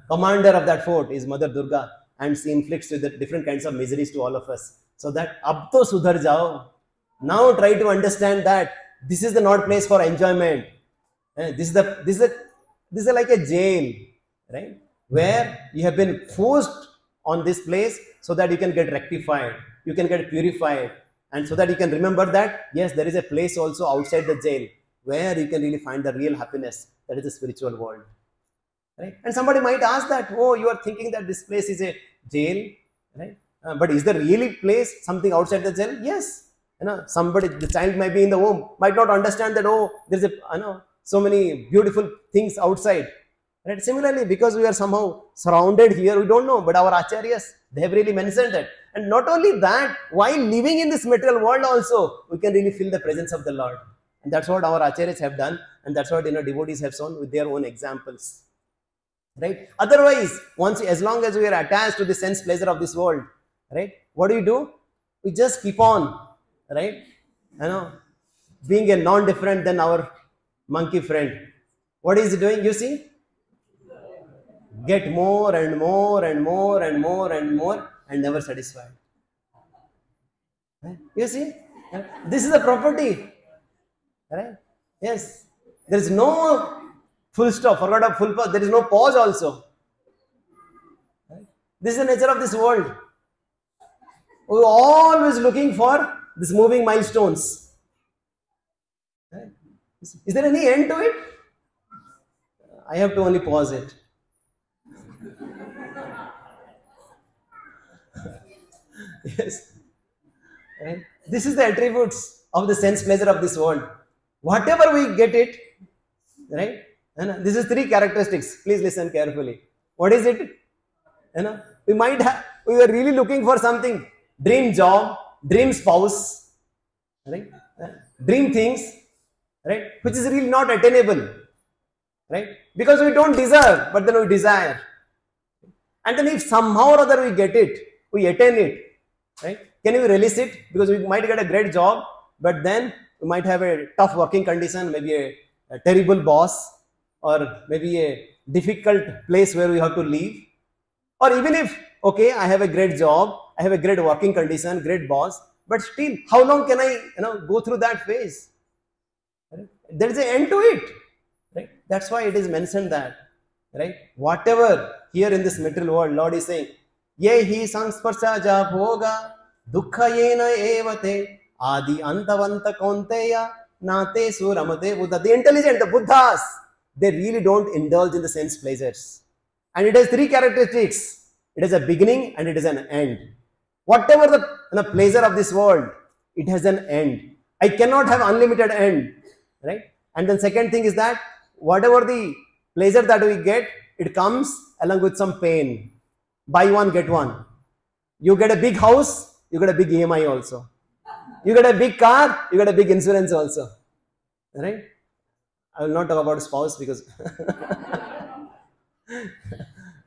commander of that fort is Mother Durga. And she inflicts with the different kinds of miseries to all of us. So that ab to sudhar jao. Now try to understand that this is the not place for enjoyment. This is like a jail, right? Where you have been forced on this place so that you can get rectified, you can get purified, and so that you can remember that yes, there is a place also outside the jail where you can really find the real happiness. That is the spiritual world, right? And somebody might ask that, oh, you are thinking that this place is a jail, right? But is there really place something outside the jail? Yes. The child might be in the womb, might not understand that, oh, there's so many beautiful things outside. Right? Similarly, because we are somehow surrounded here, we don't know, but our acharyas, they have really mentioned that. And not only that, while living in this material world also, we can really feel the presence of the Lord. And that's what our acharyas have done, and that's what devotees have shown with their own examples. Right? Otherwise, as long as we are attached to the sense pleasure of this world, right? What do? We just keep on, right? Being a non-different than our monkey friend. What is he doing? You see? Get more and more and more and more and more and never satisfied. You see? This is the property. Right? Yes. There is no full stop, forgot of full pause. There is no pause also. Right? This is the nature of this world. We are always looking for these moving milestones. Right? Is there any end to it? I have to only pause it. Yes. Right? This is the attributes of the sense pleasure of this world. Whatever we get it, right? This is 3 characteristics. Please listen carefully. What is it? We were really looking for something, dream job, dream spouse, right? Dream things, right? Which is really not attainable, right? Because we don't deserve, but then we desire. And then if somehow or other we get it, we attain it, right? Can we release it? Because we might get a great job, but then we might have a tough working condition, maybe a terrible boss, or maybe a difficult place where we have to live. Or even if, okay, I have a great job, I have a great working condition, great boss, but still, how long can I, go through that phase? Right? There is an end to it, right? That's why it is mentioned that, right? Whatever here in this material world, Lord is saying, ye hi sangsparsaja bhoga dukkha yena evate adi antavanta kaunteya nate suramate buddha. The intelligent, the Buddhas, they really don't indulge in the sense pleasures. And it has three characteristics. It has a beginning and it has an end. Whatever the pleasure of this world, it has an end. I cannot have unlimited end, right? And then second thing is that whatever the pleasure that we get, it comes along with some pain. Buy one, get one. You get a big house, you get a big EMI also. You get a big car, you get a big insurance also, right? I will not talk about spouse because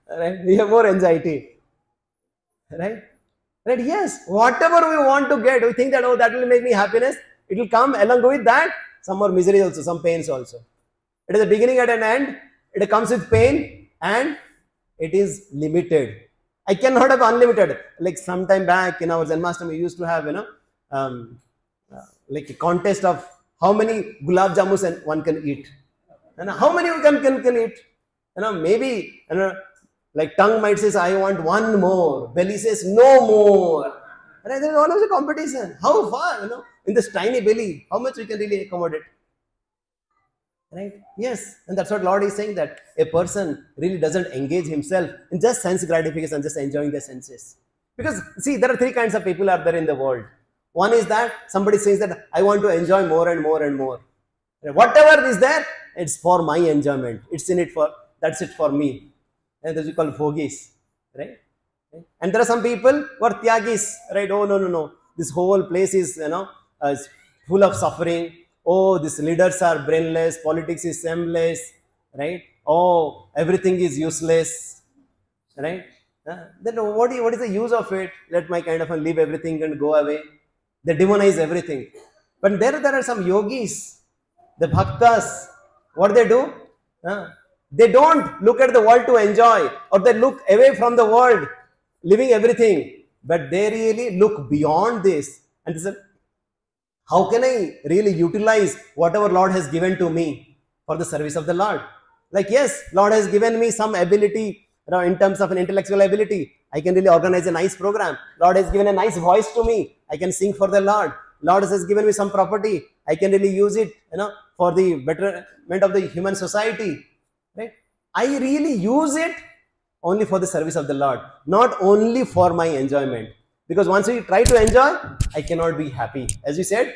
right? We have more anxiety, right? Right? Yes, whatever we want to get, we think that, oh, that will make me happiness. It will come along with that some more misery also, some pains also. It is a beginning and an end. It comes with pain and it is limited. I cannot have unlimited. Like some time back in our Janmashtami, we used to have, like a contest of how many gulab jamuns one can eat. And how many you can eat? Maybe, like tongue might say, I want one more. Belly says, no more. And there is always a competition. How far, in this tiny belly, how much we can really accommodate? Right? Yes. And that's what Lord is saying, that a person really doesn't engage himself in just sense gratification, just enjoying the senses. Because, see, there are three kinds of people are there in the world. One is that somebody says that I want to enjoy more and more and more. Whatever is there, it's for my enjoyment. It's in it for, that's it for me. And that's called bhogis, right? And there are some people who are tyagis, right? Oh, no. This whole place is, is full of suffering. Oh, these leaders are brainless. Politics is shameless, right? Oh, everything is useless, right? Then what is the use of it? Let my kind of leave everything and go away. They demonize everything. But there are some yogis, the bhaktas. What they do? They don't look at the world to enjoy, or they look away from the world, living everything. But they really look beyond this. And they say, how can I really utilize whatever Lord has given to me for the service of the Lord? Like, yes, Lord has given me some ability, in terms of an intellectual ability. I can really organize a nice program. Lord has given a nice voice to me. I can sing for the Lord. Lord has given me some property. I can really use it, for the betterment of the human society. Right? I really use it only for the service of the Lord, not only for my enjoyment. Because once we try to enjoy, I cannot be happy. As you said,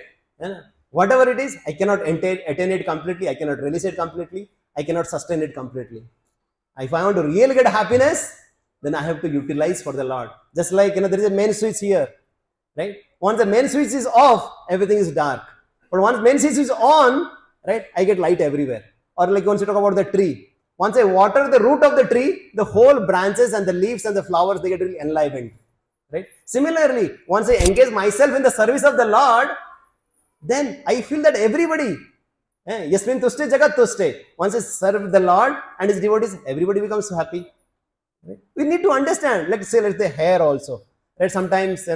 whatever it is, I cannot attain it completely. I cannot release it completely. I cannot sustain it completely. If I want to really get happiness, then I have to utilize for the Lord. Just like, there is a main switch here, right? Once the main switch is off, everything is dark. But once main switch is on, right, I get light everywhere. Or like once you talk about the tree, once I water the root of the tree, the whole branches and the leaves and the flowers, they get really enlivened. Right? Similarly, once I engage myself in the service of the Lord, then I feel that everybody, Yasmin Tuste Jagat Tuste, once I serve the Lord and his devotees, everybody becomes happy. Right? We need to understand, let's say, the hair also. Right? Sometimes,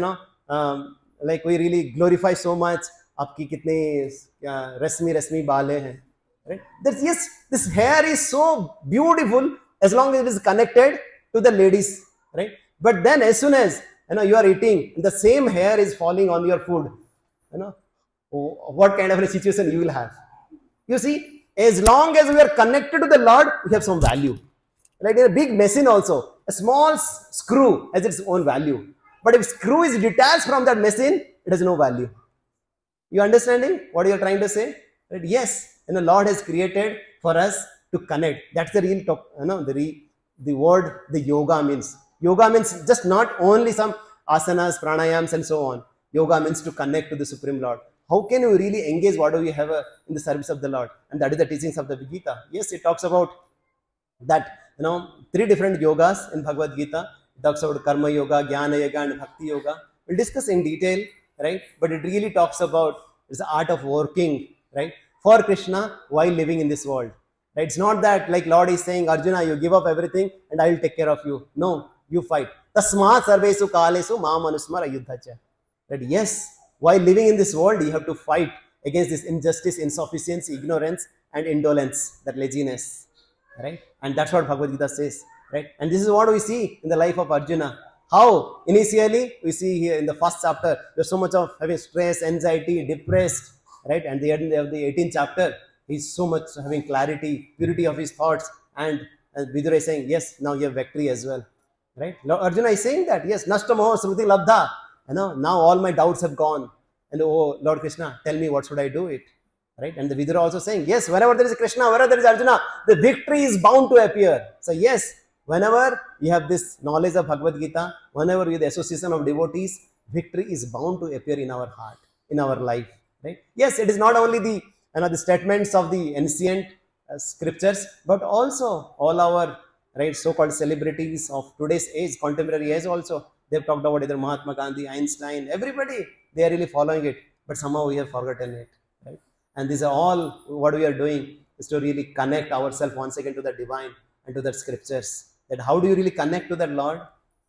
like we really glorify so much, aapki kitne rasmi baale hain. Right? That yes, this hair is so beautiful as long as it is connected to the ladies, right? But then as soon as you are eating, the same hair is falling on your food, what kind of a situation you will have? You see, as long as we are connected to the Lord, we have some value. Like in a big machine also, a small screw has its own value. But if screw is detached from that machine, it has no value. You understanding what you are trying to say? Right? Yes. Lord has created for us to connect. That's the real talk, the word the yoga means. Yoga means just not only some asanas, pranayams and so on. Yoga means to connect to the Supreme Lord. How can you really engage whatever you have in the service of the Lord? And that is the teachings of the Gita. Yes, it talks about that, 3 different yogas in Bhagavad Gita. It talks about Karma Yoga, Jnana Yoga, and Bhakti Yoga. We'll discuss in detail, right? But it really talks about it's the art of working, right, for Krishna while living in this world. Right? It's not that like Lord is saying, Arjuna, you give up everything and I will take care of you. No, you fight. Tasmat sarvesu kalesu mam anusmara yuddhacha. That yes, while living in this world, you have to fight against this injustice, insufficiency, ignorance, and indolence, that laziness. Right? And that's what Bhagavad Gita says. Right? And this is what we see in the life of Arjuna. How initially we see here in the first chapter, there's so much of having stress, anxiety, depressed. Right? And the end of the 18th chapter, he's so much having clarity, purity of his thoughts, and Vidura is saying, yes, now you have victory as well. Right? Arjuna is saying that, yes, Nashtamoho Sruti Labdha. Now all my doubts have gone. And oh, Lord Krishna, tell me what should I do it? Right? And the Vidura also saying, yes, wherever there is Krishna, wherever there is Arjuna, the victory is bound to appear. So yes, whenever you have this knowledge of Bhagavad Gita, whenever you have the association of devotees, victory is bound to appear in our heart, in our life. Right? Yes, it is not only the statements of the ancient scriptures, but also all our so-called celebrities of today's age, contemporary age also. They've talked about either Mahatma Gandhi, Einstein, everybody. They are really following it, but somehow we have forgotten it. Right? And these are all what we are doing is to really connect ourselves once again to the divine and to the scriptures. That how do you really connect to that Lord?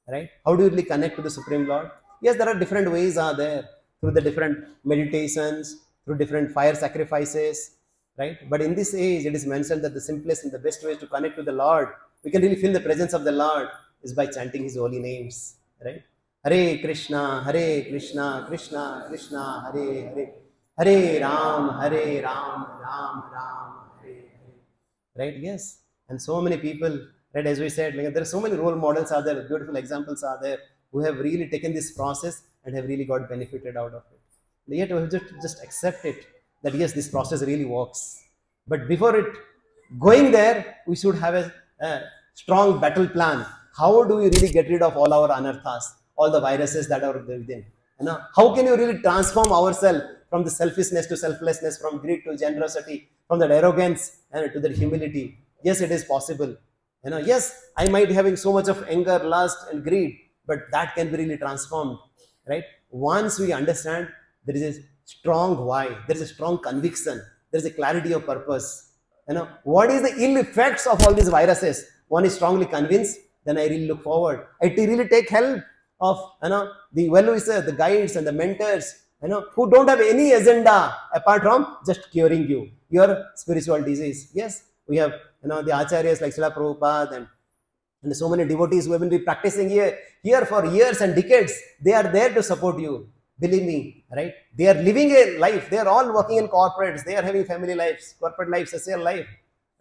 Right? How do you really connect to the Supreme Lord? Yes, there are different ways are there through the different meditations, through different fire sacrifices, right? But in this age, it is mentioned that the simplest and the best way to connect to the Lord, we can really feel the presence of the Lord, is by chanting His holy names, right? Hare Krishna, Krishna Krishna, Hare Hare, Hare Ram, Ram Ram, Hare Hare. Right? Yes. And so many people, right, as we said, like, there are so many role models are there, beautiful examples are there, who have really taken this process and have really got benefited out of it. Yet we have just accept it, that yes, this process really works. But before it going there, we should have a strong battle plan. How do we really get rid of all our anarthas, all the viruses that are within? How can you really transform ourselves from the selfishness to selflessness, from greed to generosity, from that arrogance to that humility? Yes, it is possible. Yes, I might be having so much of anger, lust, and greed, but that can be really transformed, right? Once we understand there is a strong why, there is a strong conviction, there is a clarity of purpose. What is the ill effects of all these viruses? One is strongly convinced, then I really look forward. I really take help of the well-wishers, the guides and the mentors, who don't have any agenda apart from just curing you, your spiritual disease. Yes, we have the acharyas like Srila Prabhupada and so many devotees who have been practicing here for years and decades. They are there to support you. Believe me, right? They are living a life. They are all working in corporates. They are having family lives, corporate life, social life,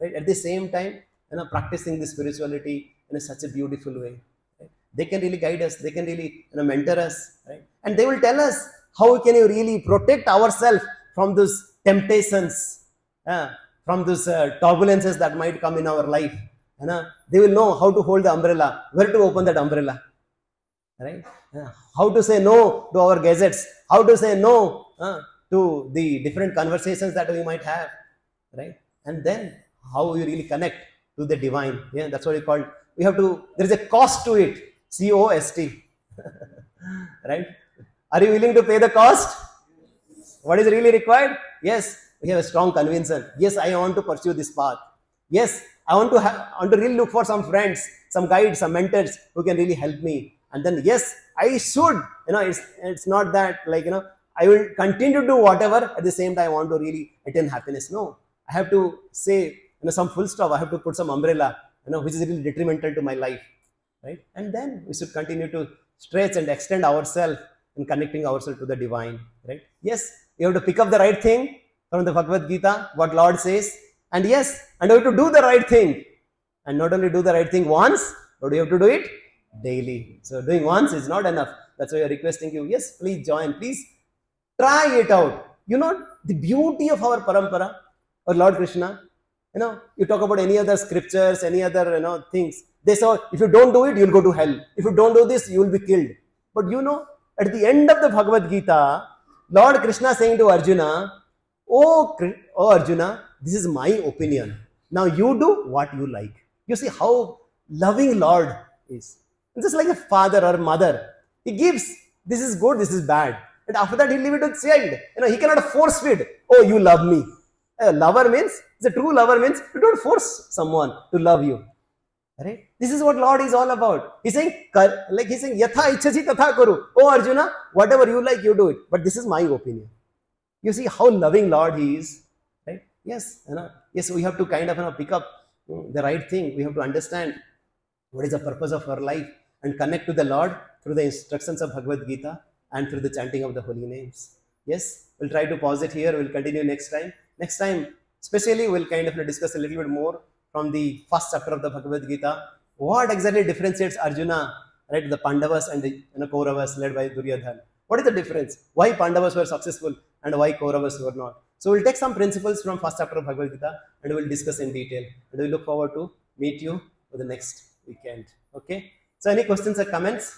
right? At the same time, practicing the spirituality in such a beautiful way. Right? They can really guide us. They can really mentor us, right? And they will tell us how can you really protect ourselves from those temptations, from those turbulences that might come in our life. They will know how to hold the umbrella, where to open that umbrella, right? How to say no to our gadgets, how to say no to the different conversations that we might have, right? And then how we really connect to the divine. Yeah, that's what we call. We have to. There is a cost to it. COST, right? Are you willing to pay the cost? What is really required? Yes, we have a strong conviction. Yes, I want to pursue this path. Yes, I want to really look for some friends, some guides, some mentors who can really help me. And then yes, I should, it's not that like, I will continue to do whatever, at the same time I want to really attain happiness. No, I have to say, some full stop, I have to put some umbrella, which is really detrimental to my life, right? And then we should continue to stretch and extend ourselves in connecting ourselves to the divine, right? Yes, you have to pick up the right thing from the Bhagavad Gita, what Lord says, and yes, and you have to do the right thing. And not only do the right thing once, but you have to do it daily. So doing once is not enough. That's why we are requesting you, yes, please join, please try it out. The beauty of our parampara, or Lord Krishna, you talk about any other scriptures, any other, things. They say, if you don't do it, you'll go to hell. If you don't do this, you will be killed. But At the end of the Bhagavad Gita, Lord Krishna saying to Arjuna, oh Arjuna, this is my opinion. Now you do what you like. You see how loving Lord is. It's just like a father or mother. He gives, this is good, this is bad. And after that, he'll leave it to the child. He cannot force feed. Oh, you love me. A lover means, the true lover means, you don't force someone to love you. Right? This is what Lord is all about. He's saying, Yatha ichchasi tatha kuru. Oh Arjuna, whatever you like, you do it. But this is my opinion. You see how loving Lord he is. Right? Yes, yes, we have to kind of pick up the right thing. We have to understand what is the purpose of our life and connect to the Lord through the instructions of Bhagavad Gita and through the chanting of the holy names. Yes, we'll try to pause it here. We'll continue next time. Next time, especially, we'll kind of discuss a little bit more from the first chapter of the Bhagavad Gita. What exactly differentiates Arjuna, right, the Pandavas and the Kauravas led by Duryodhana? What is the difference? Why Pandavas were successful and why Kauravas were not? So we'll take some principles from first chapter of Bhagavad Gita and we'll discuss in detail. And we look forward to meet you for the next weekend. Okay. So any questions or comments?